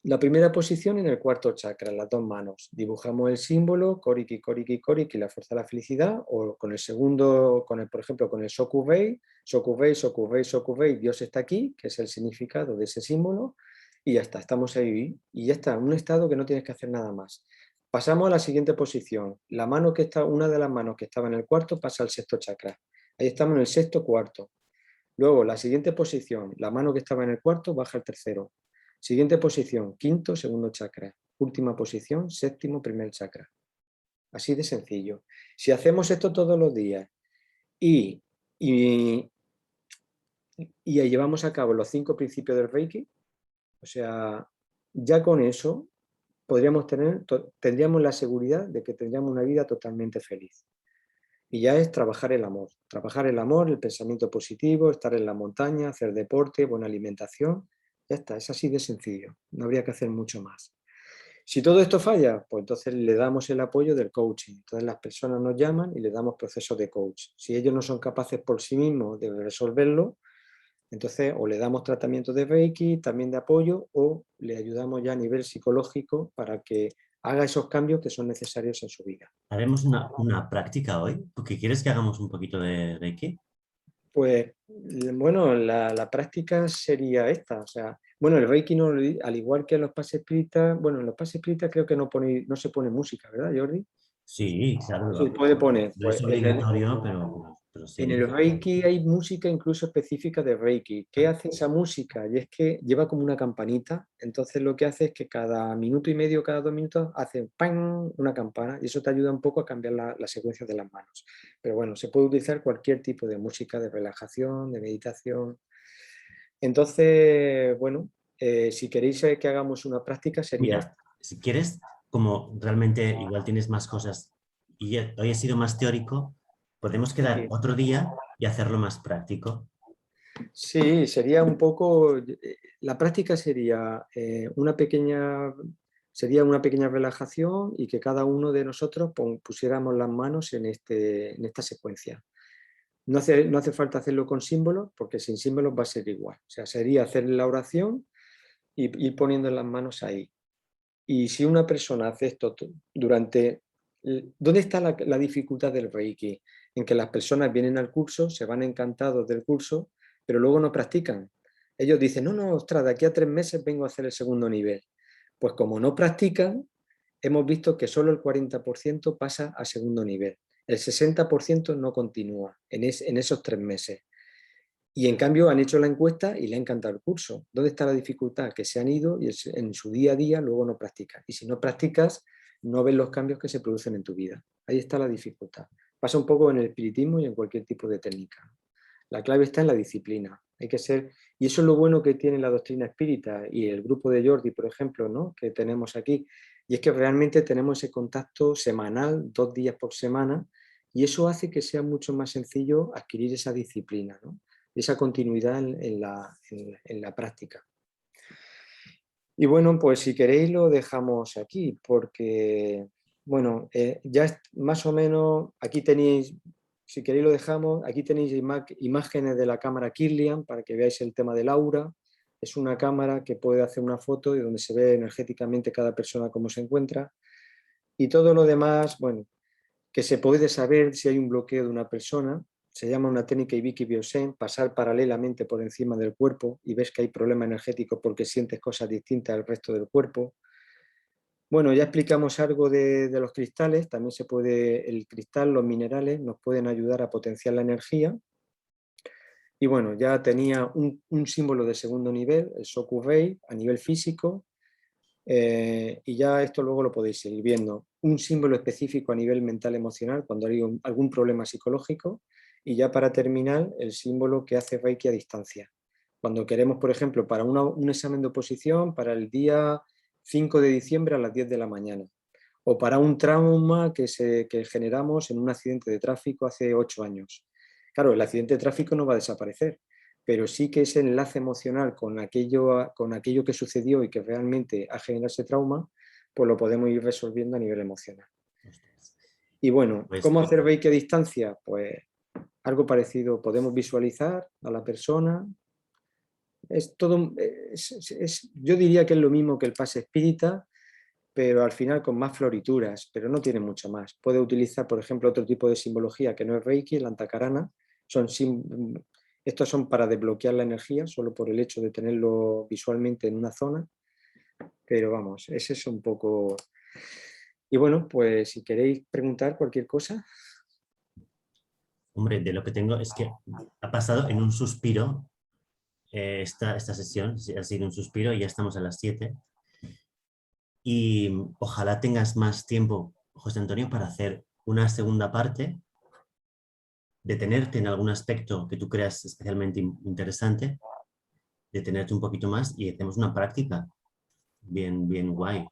La primera posición en el cuarto chakra, las 2 manos. Dibujamos el símbolo, Koriki, Koriki, Koriki, la fuerza de la felicidad, o con el segundo, por ejemplo, con el Shokugei, Shokugei, Shokugei, Shokugei, Dios está aquí, que es el significado de ese símbolo, y ya está, estamos ahí, y ya está, en un estado que no tienes que hacer nada más. Pasamos a la siguiente posición. Una de las manos que estaba en el cuarto pasa al sexto chakra. Ahí estamos en el sexto cuarto. Luego, la siguiente posición, la mano que estaba en el cuarto baja al tercero. Siguiente posición, quinto, segundo chakra. Última posición, séptimo, primer chakra. Así de sencillo. Si hacemos esto todos los días y llevamos a cabo los 5 principios del Reiki, o sea, ya con eso tendríamos la seguridad de que tendríamos una vida totalmente feliz. Y ya es trabajar el amor, el pensamiento positivo, estar en la montaña, hacer deporte, buena alimentación. Ya está, es así de sencillo, no habría que hacer mucho más. Si todo esto falla, pues entonces le damos el apoyo del coaching. Entonces las personas nos llaman y les damos procesos de coach. Si ellos no son capaces por sí mismos de resolverlo, entonces o le damos tratamiento de Reiki, también de apoyo, o le ayudamos ya a nivel psicológico para que haga esos cambios que son necesarios en su vida. Haremos una práctica hoy. ¿Tú qué quieres que hagamos un poquito de Reiki? Pues bueno, la práctica sería esta, o sea, bueno, el Reiki no, al igual que en los pases espíritas, bueno, en los pases espíritas creo que no se pone música, ¿verdad, Jordi? Sí, claro. Sí, puede poner. No es Pues obligatorio, pero sí. en el Reiki hay música incluso específica de Reiki. ¿Qué hace esa música? Y es que lleva como una campanita, entonces lo que hace es que cada minuto y medio, cada 2 minutos, hace ¡pam! Una campana y eso te ayuda un poco a cambiar la secuencia de las manos. Pero bueno, se puede utilizar cualquier tipo de música de relajación, de meditación. Entonces, bueno, si queréis que hagamos una práctica sería esta. Mira, si quieres, como realmente igual tienes más cosas y hoy ha sido más teórico, podemos quedar Sí. otro día y hacerlo más práctico. Sí, sería un poco, la práctica sería una pequeña relajación y que cada uno de nosotros pusiéramos las manos en esta secuencia. No hace falta hacerlo con símbolos, porque sin símbolos va a ser igual. O sea, sería hacer la oración y ir poniendo las manos ahí. Y si una persona hace esto ¿Dónde está la dificultad del Reiki? En que las personas vienen al curso, se van encantados del curso, pero luego no practican. Ellos dicen, no, ostras, de aquí a 3 meses vengo a hacer el segundo nivel. Pues como no practican, hemos visto que solo el 40% pasa a segundo nivel. El 60% no continúa en esos 3 meses. Y en cambio han hecho la encuesta y le ha encantado el curso. ¿Dónde está la dificultad? Que se han ido y en su día a día luego no practican. Y si no practicas, no ves los cambios que se producen en tu vida. Ahí está la dificultad. Pasa un poco en el espiritismo y en cualquier tipo de técnica. La clave está en la disciplina. Hay que ser, y eso es lo bueno que tiene la doctrina espírita y el grupo de Jordi, por ejemplo, ¿no? Que tenemos aquí. Y es que realmente tenemos ese contacto semanal, 2 días por semana, y eso hace que sea mucho más sencillo adquirir esa disciplina, ¿no? Esa continuidad en la práctica. Y bueno, pues si queréis lo dejamos aquí, porque, bueno, ya más o menos, aquí tenéis, si queréis lo dejamos, aquí tenéis imágenes de la cámara Kirlian para que veáis el tema del aura. Es una cámara que puede hacer una foto y donde se ve energéticamente cada persona cómo se encuentra. Y todo lo demás, bueno, que se puede saber si hay un bloqueo de una persona. Se llama una técnica Ibiki Biosen, pasar paralelamente por encima del cuerpo y ves que hay problema energético porque sientes cosas distintas al resto del cuerpo. Bueno, ya explicamos algo de los cristales, también se puede, el cristal, los minerales nos pueden ayudar a potenciar la energía. Y bueno, ya tenía un símbolo de segundo nivel, el Soku-Rei, a nivel físico, y ya esto luego lo podéis seguir viendo. Un símbolo específico a nivel mental emocional cuando hay algún problema psicológico, y ya para terminar el símbolo que hace Reiki a distancia. Cuando queremos, por ejemplo, para un examen de oposición para el día 5 de diciembre a las 10 de la mañana, o para un trauma que generamos en un accidente de tráfico hace 8 años. Claro, el accidente de tráfico no va a desaparecer, pero sí que ese enlace emocional con aquello que sucedió y que realmente ha generado ese trauma, pues lo podemos ir resolviendo a nivel emocional. Y bueno, Pues, ¿cómo hacer Reiki a distancia? Pues algo parecido, podemos visualizar a la persona. Es todo, yo diría que es lo mismo que el pase espírita, pero al final con más florituras, pero no tiene mucho más. Puede utilizar, por ejemplo, otro tipo de simbología que no es Reiki, el Antakarana. Estos son para desbloquear la energía, solo por el hecho de tenerlo visualmente en una zona. Pero vamos, ese es un poco... Y bueno, pues si queréis preguntar cualquier cosa. hombre, de lo que tengo es que ha pasado en un suspiro esta sesión, ha sido un suspiro y ya estamos a las 7. Y ojalá tengas más tiempo, José Antonio, para hacer una segunda parte, detenerte en algún aspecto que tú creas especialmente interesante, detenerte un poquito más y hacemos una práctica bien, bien guay.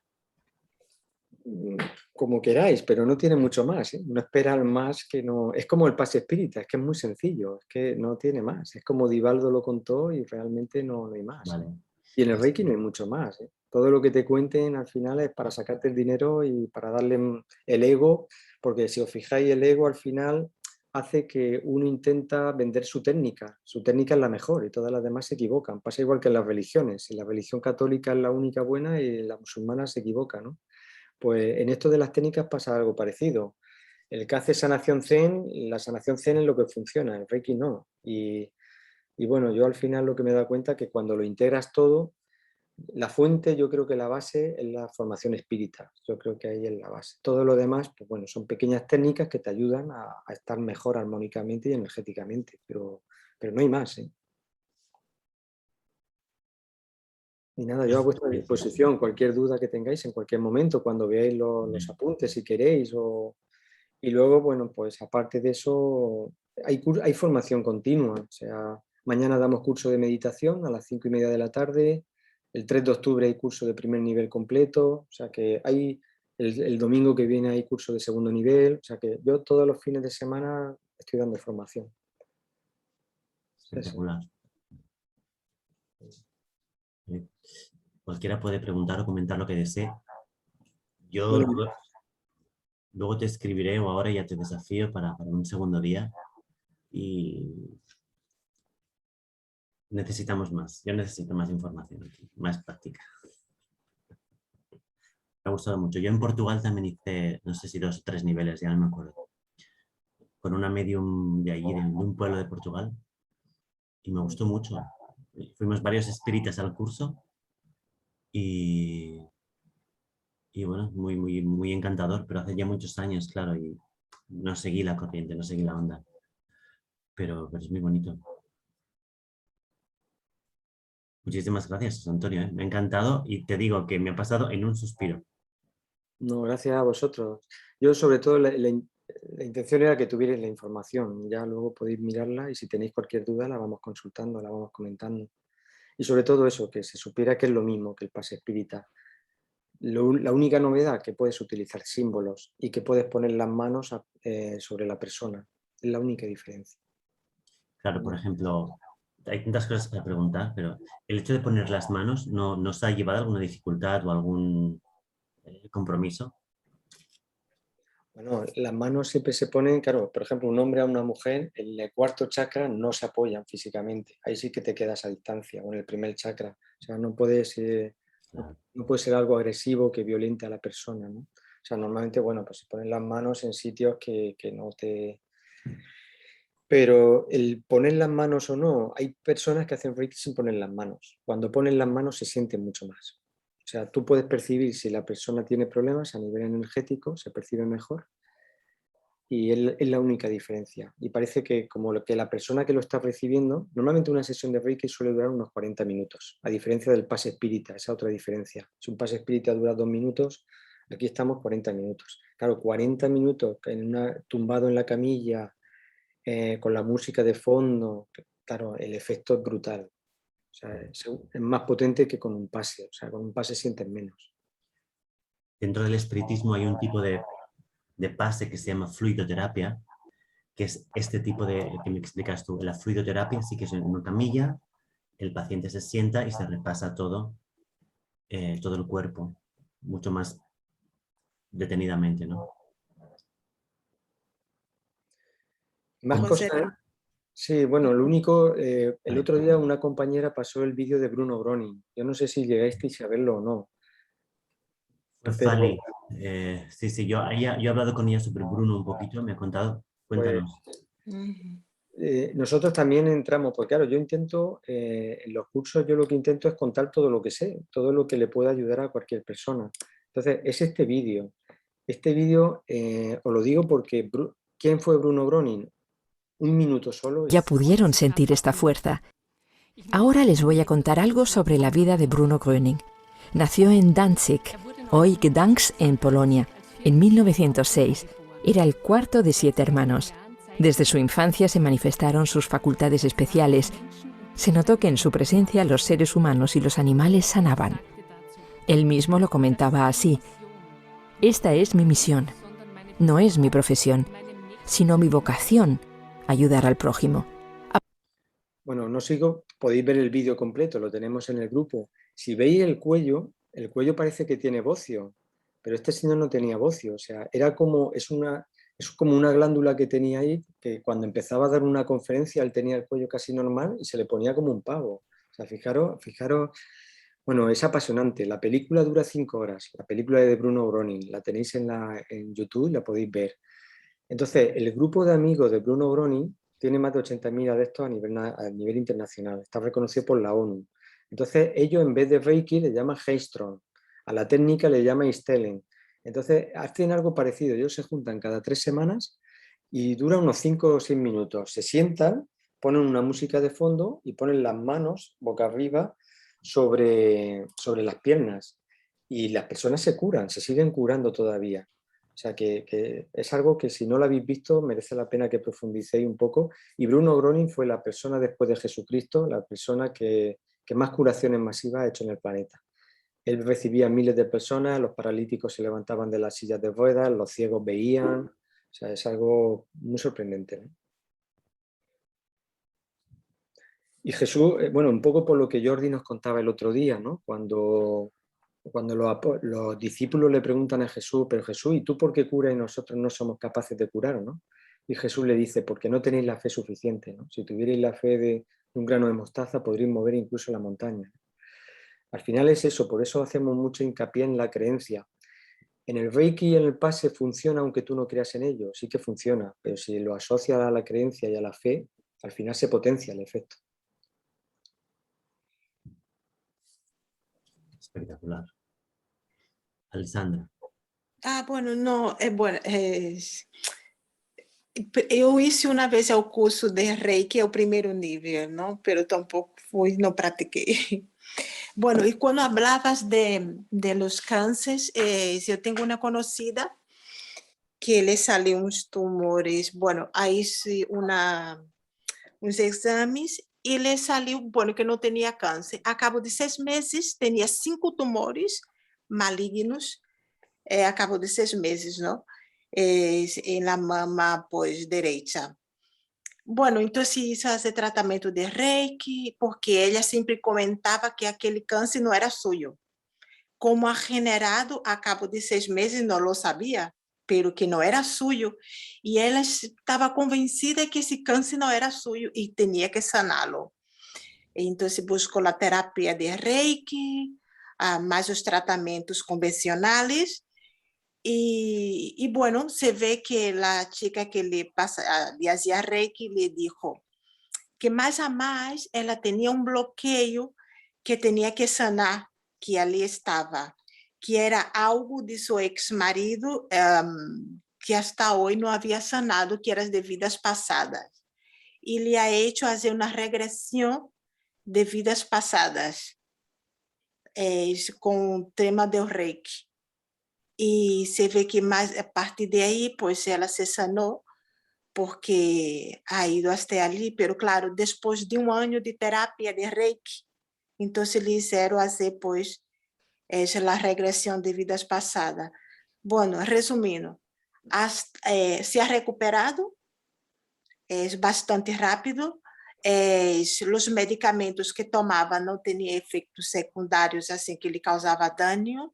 Como queráis, pero no tiene mucho más, ¿eh? No esperan más que no... Es como el pase espírita, es que es muy sencillo, es que no tiene más. Es como Divaldo lo contó y realmente no hay más. Vale. Y en el Reiki no hay mucho más, ¿eh? Todo lo que te cuenten al final es para sacarte el dinero y para darle el ego, porque si os fijáis, el ego al final hace que uno intenta vender su técnica es la mejor y todas las demás se equivocan. Pasa igual que en las religiones, si la religión católica es la única buena y la musulmana se equivoca, ¿no? Pues en esto de las técnicas pasa algo parecido. El que hace sanación zen, la sanación zen es lo que funciona, el Reiki no. Y bueno, yo al final lo que me he dado cuenta es que cuando lo integras todo, la fuente, yo creo que la base es la formación espírita. Yo creo que ahí es la base. Todo lo demás, pues bueno, son pequeñas técnicas que te ayudan a estar mejor armónicamente y energéticamente, pero no hay más, ¿eh? Y nada, yo a vuestra disposición, cualquier duda que tengáis en cualquier momento, cuando veáis los apuntes, si queréis. Y luego, bueno, pues aparte de eso, hay formación continua. O sea, mañana damos curso de meditación a las 5:30 de la tarde. El 3 de octubre hay curso de primer nivel completo. O sea que hay el domingo que viene hay curso de segundo nivel. O sea que yo todos los fines de semana estoy dando formación. Espectacular. Cualquiera puede preguntar o comentar lo que desee. Yo Bueno, luego te escribiré o ahora ya te desafío para un segundo día y necesitamos más. Yo necesito más información aquí, más práctica. Me ha gustado mucho. Yo en Portugal también hice, no sé si 2 o 3 niveles, ya no me acuerdo, con una medium de allí, de un pueblo de Portugal, y me gustó mucho. Fuimos varios espíritas al curso y bueno, muy, muy, muy encantador, pero hace ya muchos años, claro, y no seguí la corriente, no seguí la onda, pero es muy bonito. Muchísimas gracias, José Antonio, ¿eh? Me ha encantado y te digo que me ha pasado en un suspiro. No, gracias a vosotros. Yo sobre todo la intención era que tuvierais la información, ya luego podéis mirarla y si tenéis cualquier duda la vamos consultando, la vamos comentando. Y sobre todo eso, que se supiera que es lo mismo que el pase espírita. La única novedad, que puedes utilizar símbolos y que puedes poner las manos sobre la persona. Es la única diferencia. Claro, por ejemplo, hay tantas cosas para preguntar, pero el hecho de poner las manos no os ha llevado a alguna dificultad o algún compromiso. Bueno, las manos siempre se ponen, claro, por ejemplo, un hombre a una mujer, en el cuarto chakra no se apoyan físicamente. Ahí sí que te quedas a distancia, o en el primer chakra. O sea, no puede ser algo agresivo que violente a la persona, ¿no? O sea, normalmente, bueno, pues se ponen las manos en sitios que no te... Pero el poner las manos o no, hay personas que hacen Reiki sin poner las manos. Cuando ponen las manos se siente mucho más. O sea, tú puedes percibir si la persona tiene problemas a nivel energético, se percibe mejor y es la única diferencia. Y parece que como que la persona que lo está recibiendo, normalmente una sesión de Reiki suele durar unos 40 minutos, a diferencia del pase espírita, esa otra diferencia. Si un pase espírita dura 2 minutos, aquí estamos 40 minutos. Claro, 40 minutos tumbado en la camilla, con la música de fondo, claro, el efecto es brutal. O sea, es más potente que con un pase, o sea, con un pase sientes menos. Dentro del espiritismo hay un tipo de pase que se llama fluidoterapia, que es este tipo de que me explicas tú. La fluidoterapia sí que es en una camilla, el paciente se sienta y se repasa todo el cuerpo, mucho más detenidamente, ¿no? Más ¿Cómo? cosas, sí, bueno, lo único, el Vale. otro día una compañera pasó el vídeo de Bruno Groening. Yo no sé si llegasteis a verlo o no. Fue Pero Fali. Sí, yo he hablado con ella sobre Bruno un poquito, me ha contado. pues, Cuéntanos. nosotros también entramos, pues claro, yo intento, en los cursos yo lo que intento es contar todo lo que sé, todo lo que le pueda ayudar a cualquier persona. Entonces, es este vídeo. Este vídeo, os lo digo porque, ¿quién fue Bruno Groening? Un minuto solo. Ya pudieron sentir esta fuerza. Ahora les voy a contar algo sobre la vida de Bruno Gröning. Nació en Danzig, hoy Gdansk, en Polonia, en 1906. Era el cuarto de 7 hermanos. Desde su infancia se manifestaron sus facultades especiales. Se notó que en su presencia los seres humanos y los animales sanaban. Él mismo lo comentaba así: esta es mi misión. No es mi profesión, sino mi vocación, ayudar al prójimo. Bueno, no sigo, podéis ver el vídeo completo, lo tenemos en el grupo. Si veis el cuello parece que tiene bocio, pero este señor no tenía bocio, o sea, es como una glándula que tenía ahí, que cuando empezaba a dar una conferencia él tenía el cuello casi normal y se le ponía como un pavo. O sea, fijaros, bueno, es apasionante. La película dura 5 horas, la película de Bruno Groening, la tenéis en YouTube, la podéis ver. Entonces, el grupo de amigos de Bruno Groening tiene más de 80.000 adeptos a nivel internacional, está reconocido por la ONU. Entonces, ellos en vez de Reiki le llaman Heistrom, a la técnica le llaman Istelen. Entonces, hacen algo parecido, ellos se juntan cada 3 semanas y dura unos 5 o 6 minutos. Se sientan, ponen una música de fondo y ponen las manos boca arriba sobre las piernas y las personas se curan, se siguen curando todavía. O sea, que es algo que si no lo habéis visto merece la pena que profundicéis un poco. Y Bruno Groening fue la persona después de Jesucristo, la persona que más curaciones masivas ha hecho en el planeta. Él recibía miles de personas, los paralíticos se levantaban de las sillas de ruedas, los ciegos veían. O sea, es algo muy sorprendente, ¿no? Y Jesús, bueno, un poco por lo que Jordi nos contaba el otro día, ¿no? Cuando los discípulos le preguntan a Jesús, pero Jesús, ¿y tú por qué curas y nosotros no somos capaces de curar, ¿no? Y Jesús le dice, porque no tenéis la fe suficiente, ¿no? Si tuvierais la fe de un grano de mostaza, podríais mover incluso la montaña. Al final es eso, por eso hacemos mucho hincapié en la creencia. En el Reiki y en el pase funciona aunque tú no creas en ello, sí que funciona, pero si lo asocias a la creencia y a la fe, al final se potencia el efecto. Espectacular. Alessandra. Bueno, não, bueno, eu hice uma vez o curso de Reiki, é o primeiro nível, não? Pero tampouco fui, não pratiquei. Bueno, y cuando hablabas de los cánceres, yo tengo una conocida que le salió unos tumores, bueno, ahí sí unos exames y le salió, bueno, que no tenía cáncer. A cabo de 6 meses tenía 5 tumores malignos, a cabo de 6 meses, ¿no? En la mama, pues, derecha. Bueno, entonces hizo ese tratamiento de Reiki, porque ella siempre comentaba que aquel cáncer no era suyo. Como ha generado a cabo de 6 meses, no lo sabía, pero que no era suyo. Y ella estaba convencida que ese cáncer no era suyo y tenía que sanarlo. Entonces buscó la terapia de Reiki, más los tratamientos convencionales. Y bueno, se ve que la chica que le hacía Reiki le dijo que más a más ella tenía un bloqueo que tenía que sanar, que ali estaba, que era algo de su ex marido que hasta hoy no había sanado, que eran de vidas pasadas. Y le ha hecho hacer una regresión de vidas pasadas con el tema del Reiki. Y se ve que más a partir de ahí, pues ela se sanó porque ha ido hasta ali, pero claro, después de 1 año de terapia de Reiki, entonces le hicieron hacer pues la regresión de vidas pasadas. Bueno, resumindo, se ha recuperado, es bastante rápido, los medicamentos que tomaba não tenían efectos secundarios assim que lhe causava daño,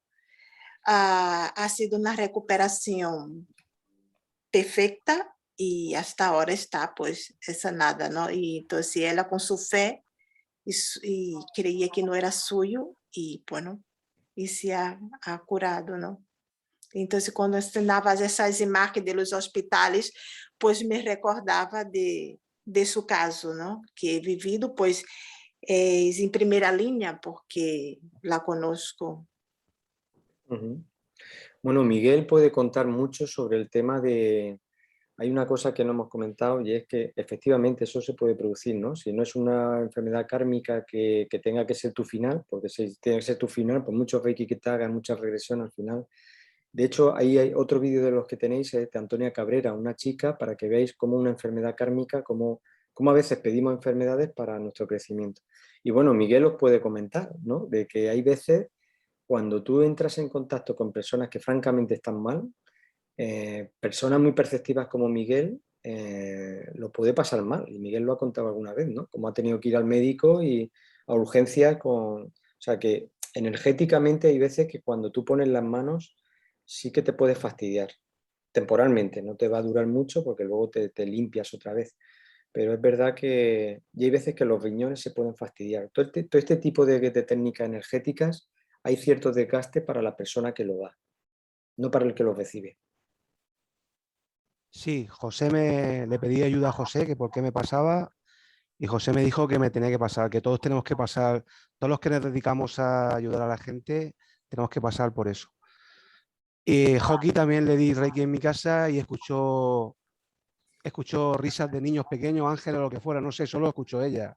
ha sido una recuperación perfecta y hasta ahora está pues sanada, ¿no? Y entonces ella con su fe y creía que no era suyo y bueno, y se ha curado, ¿no? Entonces cuando estrenaba esas imágenes de los hospitales, pues me recordaba de su caso, ¿no? Que he vivido pues en primera línea porque la conozco. Ujú. Bueno, Miguel puede contar mucho sobre el tema de... Hay una cosa que no hemos comentado y es que efectivamente eso se puede producir, ¿no? Si no es una enfermedad kármica que tenga que ser tu final, porque si tiene que ser tu final, pues muchos reiki que te hagan, mucha regresión al final. De hecho, ahí hay otro vídeo de los que tenéis, de Antonia Cabrera, una chica, para que veáis cómo una enfermedad kármica, cómo a veces pedimos enfermedades para nuestro crecimiento. Y bueno, Miguel os puede comentar, ¿no? De que hay veces cuando tú entras en contacto con personas que francamente están mal, personas muy perceptivas como Miguel, lo puede pasar mal. Y Miguel lo ha contado alguna vez, ¿no? Como ha tenido que ir al médico y a urgencias con... O sea que energéticamente hay veces que cuando tú pones las manos sí que te puede fastidiar. Temporalmente, no te va a durar mucho porque luego te limpias otra vez. Pero es verdad que y hay veces que los riñones se pueden fastidiar. Todo este tipo de técnicas energéticas hay cierto desgaste para la persona que lo da, no para el que lo recibe. Sí, le pedí ayuda a José, que por qué me pasaba, y José me dijo que me tenía que pasar, que todos tenemos que pasar, todos los que nos dedicamos a ayudar a la gente, tenemos que pasar por eso. Y Hockey también le di Reiki en mi casa y escuchó risas de niños pequeños, ángeles o lo que fuera, no sé, solo escuchó ella.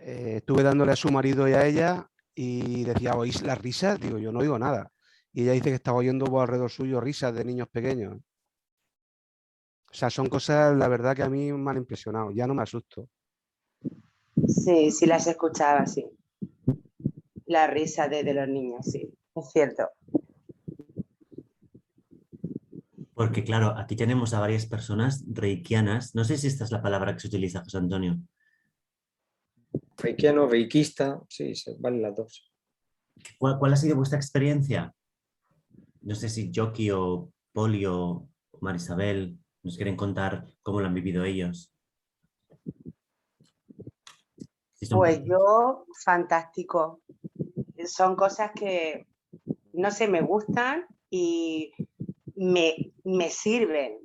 Estuve dándole a su marido y a ella y decía, ¿oís las risas? Digo, yo no oigo nada. Y ella dice que estaba oyendo por alrededor suyo risas de niños pequeños. O sea, son cosas, la verdad, que a mí me han impresionado. Ya no me asusto. Sí, sí las escuchaba, sí. La risa de los niños, sí, es cierto. Porque claro, aquí tenemos a varias personas reikianas. No sé si esta es la palabra que se utiliza, José Antonio. Reikiano, reikista, sí, valen las dos. ¿Cuál ha sido vuestra experiencia? No sé si Jocky o Poli o Marisabel nos quieren contar cómo lo han vivido ellos. Pues yo, fantástico. Son cosas que, no sé, me gustan y me sirven,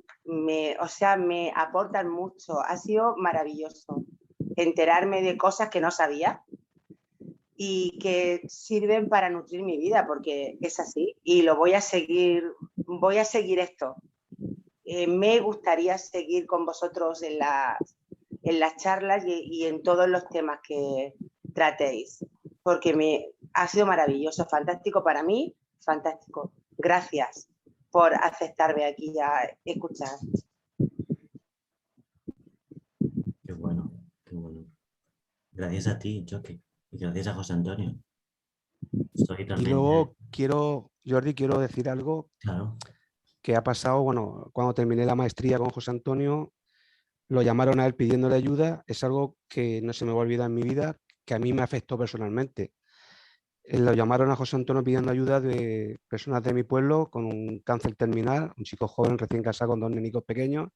o sea, me aportan mucho. Ha sido maravilloso enterarme de cosas que no sabía y que sirven para nutrir mi vida, porque es así y lo voy a seguir esto. Me gustaría seguir con vosotros en las charlas y en todos los temas que tratéis, porque ha sido maravilloso, fantástico para mí, fantástico. Gracias por aceptarme aquí a escuchar. Qué bueno, qué bueno. Gracias a ti, Joque, y gracias a José Antonio. Estoy Y realmente... luego Jordi, quiero decir algo Claro. que ha pasado, bueno, cuando terminé la maestría con José Antonio, lo llamaron a él pidiéndole ayuda. Es algo que no se me va a olvidar en mi vida, que a mí me afectó personalmente. Lo llamaron a José Antonio pidiendo ayuda de personas de mi pueblo con un cáncer terminal, un chico joven recién casado con 2 nenicos pequeños.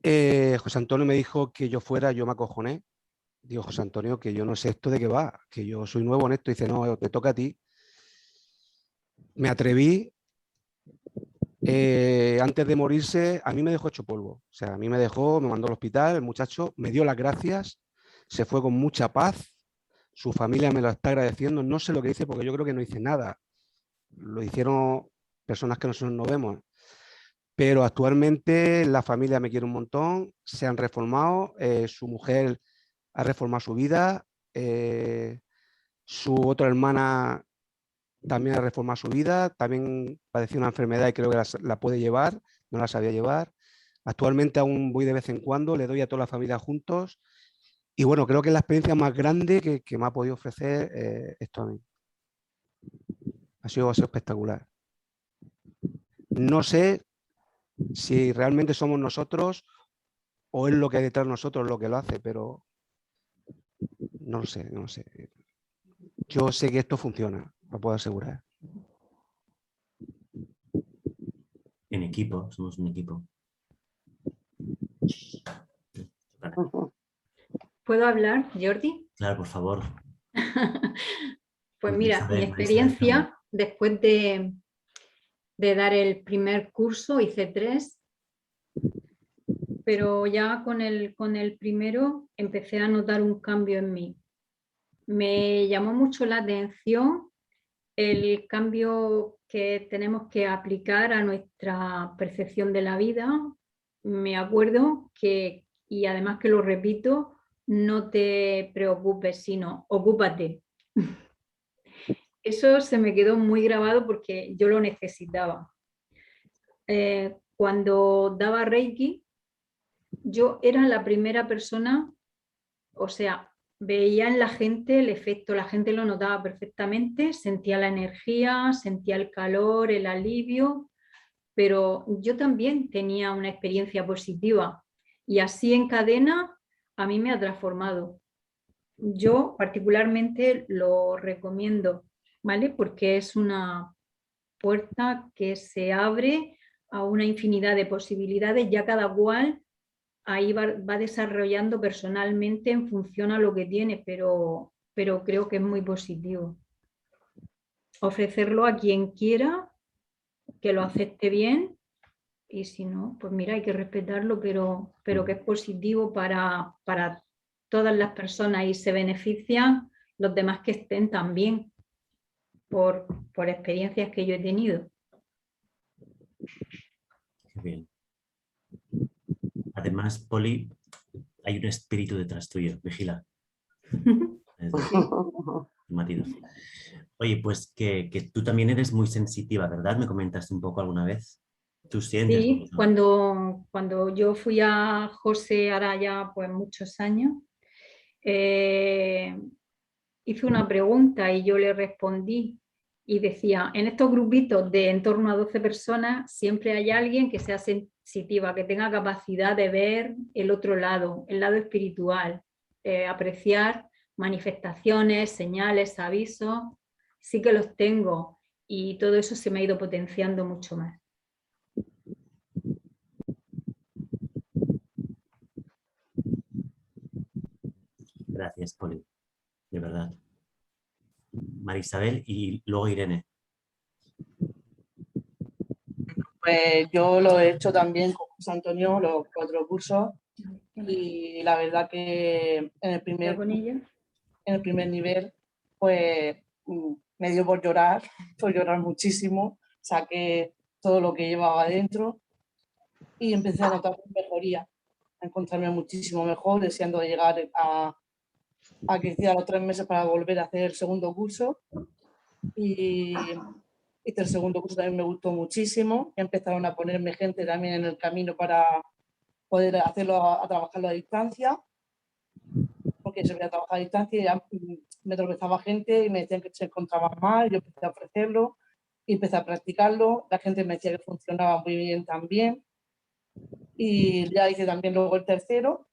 José Antonio me dijo que yo fuera, yo me acojoné. Digo, José Antonio, que yo no sé esto de qué va, que yo soy nuevo en esto. Dice, no, te toca a ti. Me atreví. Antes de morirse, a mí me dejó hecho polvo. O sea, a mí me dejó, me mandó al hospital, el muchacho me dio las gracias, se fue con mucha paz. Su familia me lo está agradeciendo. No sé lo que hice porque yo creo que no hice nada. Lo hicieron personas que nosotros no vemos. Pero actualmente la familia me quiere un montón, se han reformado, su mujer ha reformado su vida, su otra hermana también ha reformado su vida, también padeció una enfermedad y creo que la puede llevar, no la sabía llevar. Actualmente aún voy de vez en cuando, le doy a toda la familia juntos y bueno, creo que es la experiencia más grande que me ha podido ofrecer esto a mí. Ha sido espectacular. No sé si realmente somos nosotros o es lo que hay detrás de nosotros lo que lo hace, pero no lo sé, no lo sé. Yo sé que esto funciona, lo puedo asegurar. En equipo, somos un equipo. ¿Puedo hablar, Jordi? Claro, por favor. Pues mira, mi Marisabel, experiencia después de dar el primer curso, hice 3, pero ya con el primero empecé a notar un cambio en mí. Me llamó mucho la atención el cambio que tenemos que aplicar a nuestra percepción de la vida. Me acuerdo que, y además que lo repito, no te preocupes, sino ocúpate. Eso se me quedó muy grabado porque yo lo necesitaba. Cuando daba Reiki, yo era la primera persona, o sea, veía en la gente el efecto, la gente lo notaba perfectamente, sentía la energía, sentía el calor, el alivio, pero yo también tenía una experiencia positiva y así en cadena a mí me ha transformado. Yo particularmente lo recomiendo, ¿vale? Porque es una puerta que se abre a una infinidad de posibilidades, ya cada cual ahí va desarrollando personalmente en función a lo que tiene, pero creo que es muy positivo. Ofrecerlo a quien quiera, que lo acepte bien, y si no, pues mira, hay que respetarlo, pero que es positivo para todas las personas y se benefician los demás que estén también por experiencias que yo he tenido. Qué bien. Además, Poli, hay un espíritu detrás tuyo. Vigila. Marido. Oye, pues que tú también eres muy sensitiva, ¿verdad? Me comentaste un poco alguna vez. ¿Tú sientes? Sí, cuando yo fui a José ahora ya pues muchos años, hice una pregunta y yo le respondí y decía, en estos grupitos de en torno a 12 personas siempre hay alguien que sea sensitiva, que tenga capacidad de ver el otro lado, el lado espiritual, apreciar manifestaciones, señales, avisos, sí que los tengo y todo eso se me ha ido potenciando mucho más. Gracias, Poli. De verdad. Marisabel y luego Irene. Pues yo lo he hecho también con José Antonio, los 4 cursos, y la verdad que en el primer nivel, pues me dio por llorar muchísimo, saqué todo lo que llevaba adentro y empecé a notar mejoría, a encontrarme muchísimo mejor, deseando llegar a a que hiciera los 3 meses para volver a hacer el segundo curso. Y hice el segundo curso, también me gustó muchísimo. Empezaron a ponerme gente también en el camino para poder hacerlo, a trabajarlo a distancia, porque se veía trabajar a distancia y ya me tropezaba gente y me decían que se encontraba mal, yo empecé a ofrecerlo y empecé a practicarlo, la gente me decía que funcionaba muy bien también y ya hice también luego el tercero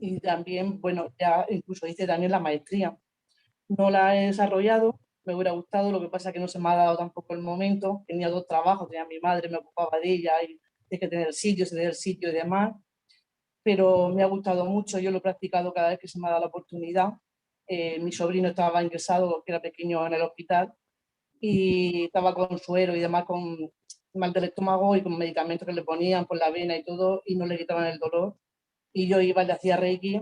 y también, bueno, ya incluso hice también la maestría. No la he desarrollado, me hubiera gustado, lo que pasa es que no se me ha dado tampoco el momento, tenía 2 trabajos, tenía a mi madre, me ocupaba de ella y tenía que tener el sitio y demás, pero me ha gustado mucho, yo lo he practicado cada vez que se me ha dado la oportunidad. Mi sobrino estaba ingresado, que era pequeño, en el hospital y estaba con suero y demás, con mal del estómago y con medicamentos que le ponían por la vena y todo y no le quitaban el dolor. Y yo iba, le hacía Reiki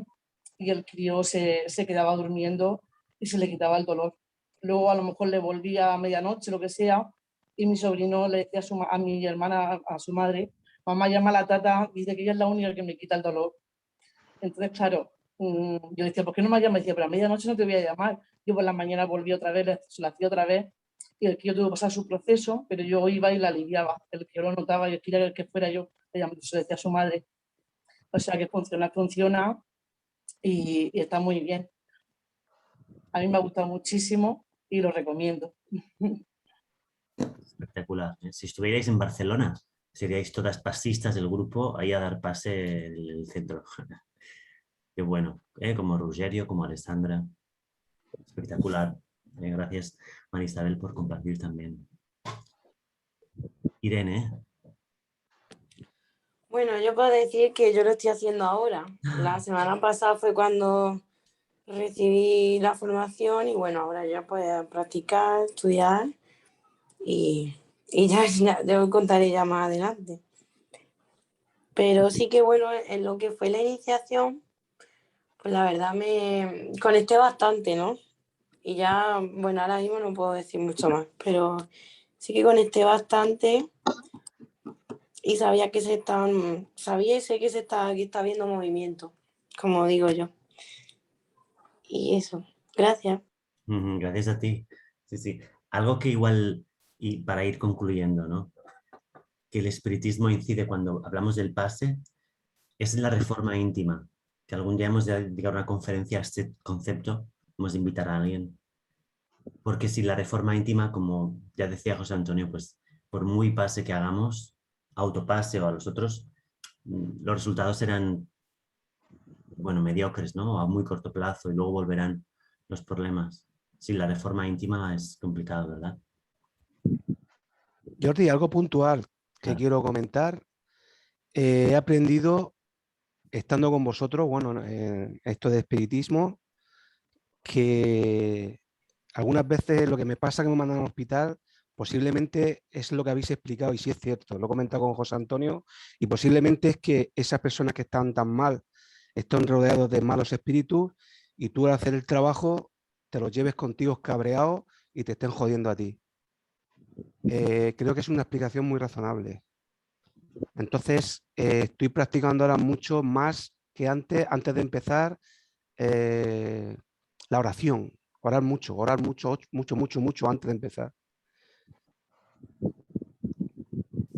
y el crío se quedaba durmiendo y se le quitaba el dolor. Luego a lo mejor le volvía a medianoche, lo que sea, y mi sobrino le decía a mi hermana, a su madre, mamá llama a la tata, dice que ella es la única que me quita el dolor. Entonces, claro, yo decía, ¿por qué no me llama? Decía, pero a medianoche no te voy a llamar. Yo por la mañana volví otra vez, se la hacía otra vez, y el crío tuvo que pasar su proceso, pero yo iba y la aliviaba. El crío lo notaba, yo quería que fuera yo, se decía a su madre. O sea que funciona y está muy bien. A mí me ha gustado muchísimo y lo recomiendo. Espectacular. Si estuvierais en Barcelona, seríais todas pasistas del grupo ahí a dar pase en el centro. Qué bueno, como Rogerio, como Alessandra. Espectacular. Gracias, María Isabel, por compartir también. Irene. Bueno, yo puedo decir que yo lo estoy haciendo ahora. La semana pasada fue cuando recibí la formación y bueno, ahora ya puedo practicar, estudiar y ya os contaré ya más adelante. Pero sí que bueno, en lo que fue la iniciación, pues la verdad me conecté bastante, ¿no? Y ya, bueno, ahora mismo no puedo decir mucho más, pero sí que conecté bastante y sabía que sabía y sé que que está habiendo movimiento, como digo yo. Y eso, gracias. Gracias a ti. Sí, sí. Algo que igual, y para ir concluyendo, ¿no? Que el espiritismo incide cuando hablamos del pase, es la reforma íntima, que algún día hemos de dedicar una conferencia a este concepto, hemos de invitar a alguien. Porque si la reforma íntima, como ya decía José Antonio, pues por muy pase que hagamos, autopase o a los otros, los resultados serán, bueno, mediocres, ¿no? A muy corto plazo y luego volverán los problemas. Sí, la reforma íntima es complicado, ¿verdad? Jordi, algo puntual que quiero comentar. He aprendido, estando con vosotros, bueno, esto de espiritismo, que algunas veces lo que me pasa que me mandan al hospital posiblemente es lo que habéis explicado y sí es cierto, lo he comentado con José Antonio y posiblemente es que esas personas que están tan mal están rodeados de malos espíritus y tú al hacer el trabajo te los lleves contigo cabreados y te estén jodiendo a ti. Creo que es una explicación muy razonable. Entonces, estoy practicando ahora mucho más que antes de empezar la oración. Orar mucho antes de empezar.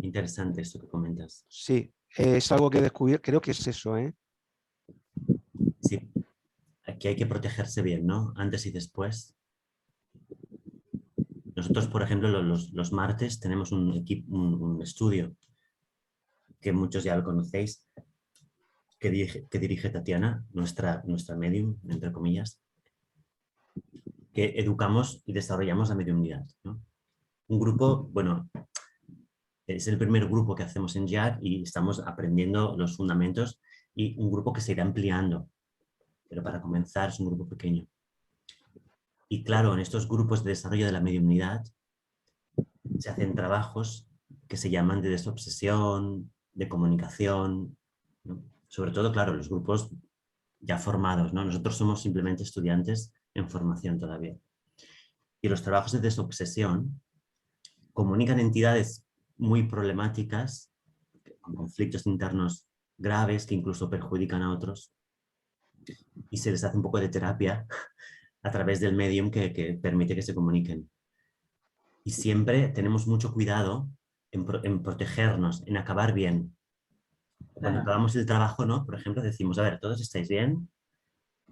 Interesante esto que comentas. Sí, es algo que he descubierto, creo que es eso, ¿eh? Sí, aquí hay que protegerse bien, ¿no? Antes y después. Nosotros, por ejemplo, los martes tenemos un estudio que muchos ya lo conocéis, que dirige Tatiana, nuestra medium, entre comillas, que educamos y desarrollamos la mediunidad, ¿no? Un grupo, bueno, es el primer grupo que hacemos en JAR y estamos aprendiendo los fundamentos y un grupo que se irá ampliando, pero para comenzar es un grupo pequeño. Y claro, en estos grupos de desarrollo de la mediunidad se hacen trabajos que se llaman de desobsesión, de comunicación, ¿no? Sobre todo, claro, los grupos ya formados, ¿no? Nosotros somos simplemente estudiantes en formación todavía. Y los trabajos de desobsesión comunican entidades muy problemáticas, con conflictos internos graves que incluso perjudican a otros, y se les hace un poco de terapia a través del medium que permite que se comuniquen. Y siempre tenemos mucho cuidado en protegernos, en acabar bien. Cuando acabamos el trabajo, ¿no? Por ejemplo, decimos, a ver, ¿todos estáis bien?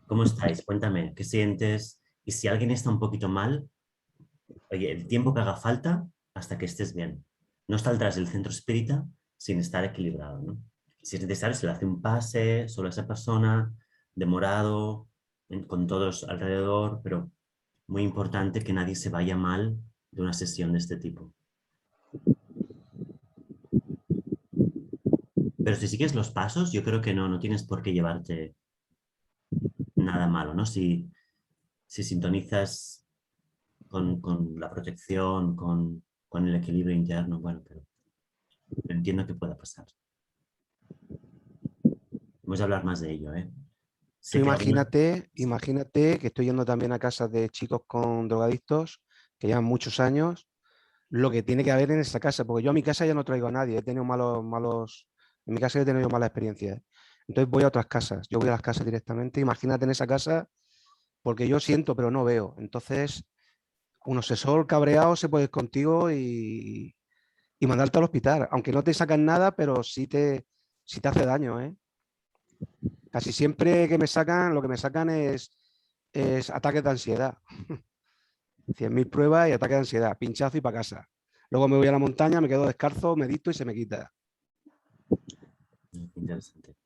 ¿Cómo estáis? Cuéntame, ¿qué sientes? Y si alguien está un poquito mal, oye, el tiempo que haga falta hasta que estés bien. No saldrás del centro espírita sin estar equilibrado, ¿no? Si es necesario, se le hace un pase solo a esa persona, demorado, con todos alrededor, pero muy importante que nadie se vaya mal de una sesión de este tipo. Pero si sigues los pasos, yo creo que no tienes por qué llevarte nada malo, ¿no? Si sintonizas con la protección, con el equilibrio interno, bueno, pero entiendo que pueda pasar. Vamos a hablar más de ello, ¿eh? Tú imagínate que estoy yendo también a casas de chicos con drogadictos que llevan muchos años, lo que tiene que haber en esa casa, porque yo a mi casa ya no traigo a nadie, he tenido en mi casa he tenido malas experiencias. Entonces voy a otras casas, yo voy a las casas directamente, imagínate en esa casa, porque yo siento pero no veo. Entonces, un obsesor cabreado se puede ir contigo y mandarte al hospital, aunque no te sacan nada, pero sí te hace daño, ¿eh? Casi siempre que me sacan, lo que me sacan es ataques de ansiedad. 100.000 pruebas y ataque de ansiedad, pinchazo y para casa. Luego me voy a la montaña, me quedo descalzo, medito y se me quita. Interesante.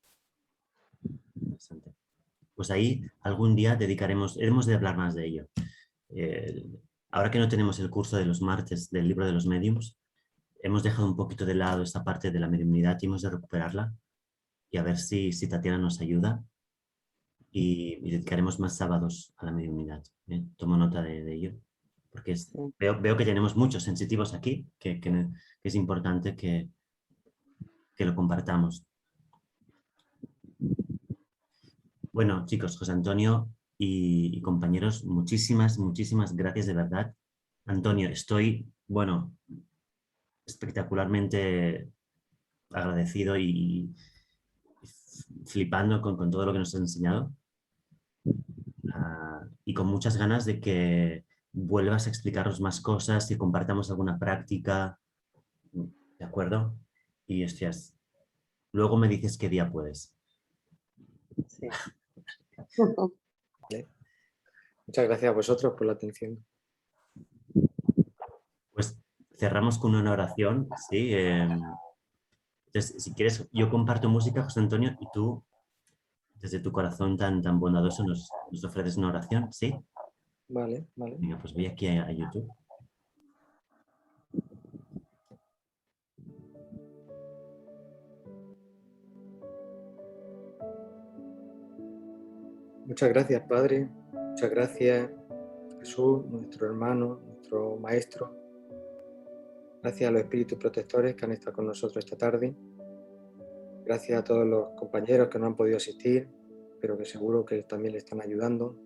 Interesante. Pues ahí algún día hemos de hablar más de ello. Ahora que no tenemos el curso de los martes del libro de los mediums, hemos dejado un poquito de lado esta parte de la mediunidad y hemos de recuperarla y a ver si Tatiana nos ayuda y dedicaremos más sábados a la mediunidad. Tomo nota de ello, porque veo que tenemos muchos sensitivos aquí, que es importante que lo compartamos. Bueno, chicos, José Antonio y compañeros, muchísimas gracias de verdad. Antonio, estoy, espectacularmente agradecido y flipando con todo lo que nos has enseñado. Y con muchas ganas de que vuelvas a explicarnos más cosas y compartamos alguna práctica, ¿de acuerdo? Y hostias, luego me dices qué día puedes. Sí. ¿Vale? Muchas gracias a vosotros por la atención. Pues cerramos con una oración, ¿sí? Entonces, si quieres, yo comparto música, José Antonio, y tú, desde tu corazón tan bondadoso, nos ofreces una oración, ¿sí? Vale. Venga, pues voy aquí a YouTube. Muchas gracias, Padre. Muchas gracias, Jesús, nuestro hermano, nuestro maestro. Gracias a los espíritus protectores que han estado con nosotros esta tarde. Gracias a todos los compañeros que no han podido asistir, pero que seguro que también le están ayudando.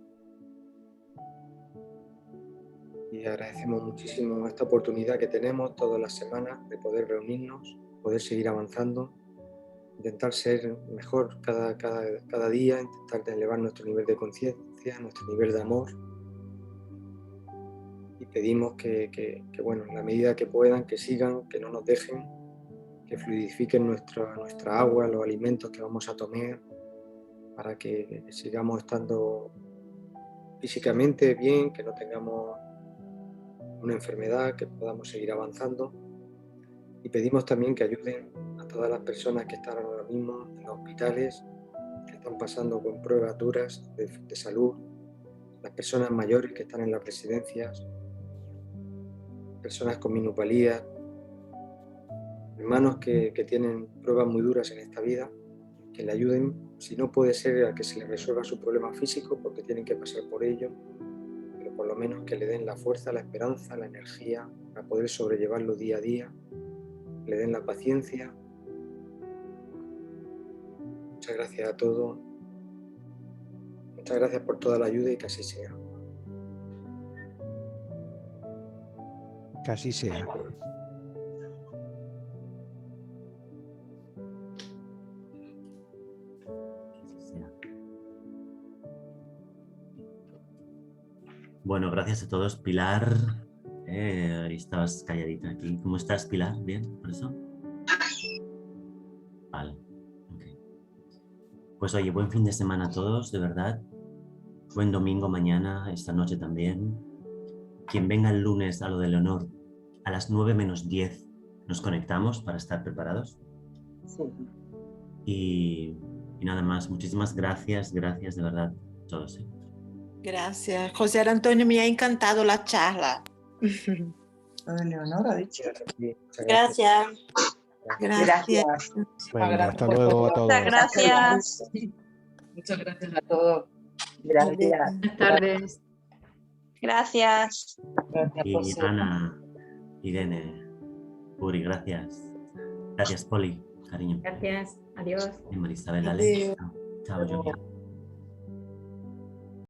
Y agradecemos muchísimo esta oportunidad que tenemos todas las semanas de poder reunirnos, poder seguir avanzando, intentar ser mejor cada día, intentar elevar nuestro nivel de conciencia, nuestro nivel de amor. Y pedimos que en la medida que puedan, que sigan, que no nos dejen, que fluidifiquen nuestra agua, los alimentos que vamos a tomar, para que sigamos estando físicamente bien, que no tengamos una enfermedad, que podamos seguir avanzando. Y pedimos también que ayuden a todas las personas que están ahora mismo en los hospitales, que están pasando con pruebas duras de salud, las personas mayores que están en las residencias, personas con minusvalía, hermanos que tienen pruebas muy duras en esta vida, que le ayuden, si no puede ser a que se les resuelva su problema físico porque tienen que pasar por ello, pero por lo menos que le den la fuerza, la esperanza, la energía para poder sobrellevarlo día a día, que le den la paciencia. Muchas gracias a todos. Muchas gracias por toda la ayuda y que así sea. Que así sea. Bueno, gracias a todos. Pilar, estabas calladita aquí. ¿Cómo estás, Pilar? ¿Bien? ¿Por eso? Vale. Okay. Pues oye, buen fin de semana a todos, de verdad. Buen domingo mañana, esta noche también. Quien venga el lunes a lo de Leonor, a las 9 menos 10 nos conectamos para estar preparados. Sí. Y nada más, muchísimas gracias de verdad a todos. Gracias. José Antonio, me ha encantado la charla. Leonor ha dicho. Gracias. Gracias. Venga, hasta luego a todos. Muchas gracias. Muchas gracias a todos. Gracias. Buenas tardes. Gracias. Gracias por Y ser. Ana, Irene, Uri, gracias. Gracias, Poli, cariño. Gracias. Adiós. Y Marisabel, Ale. Adiós. Chao, Julia.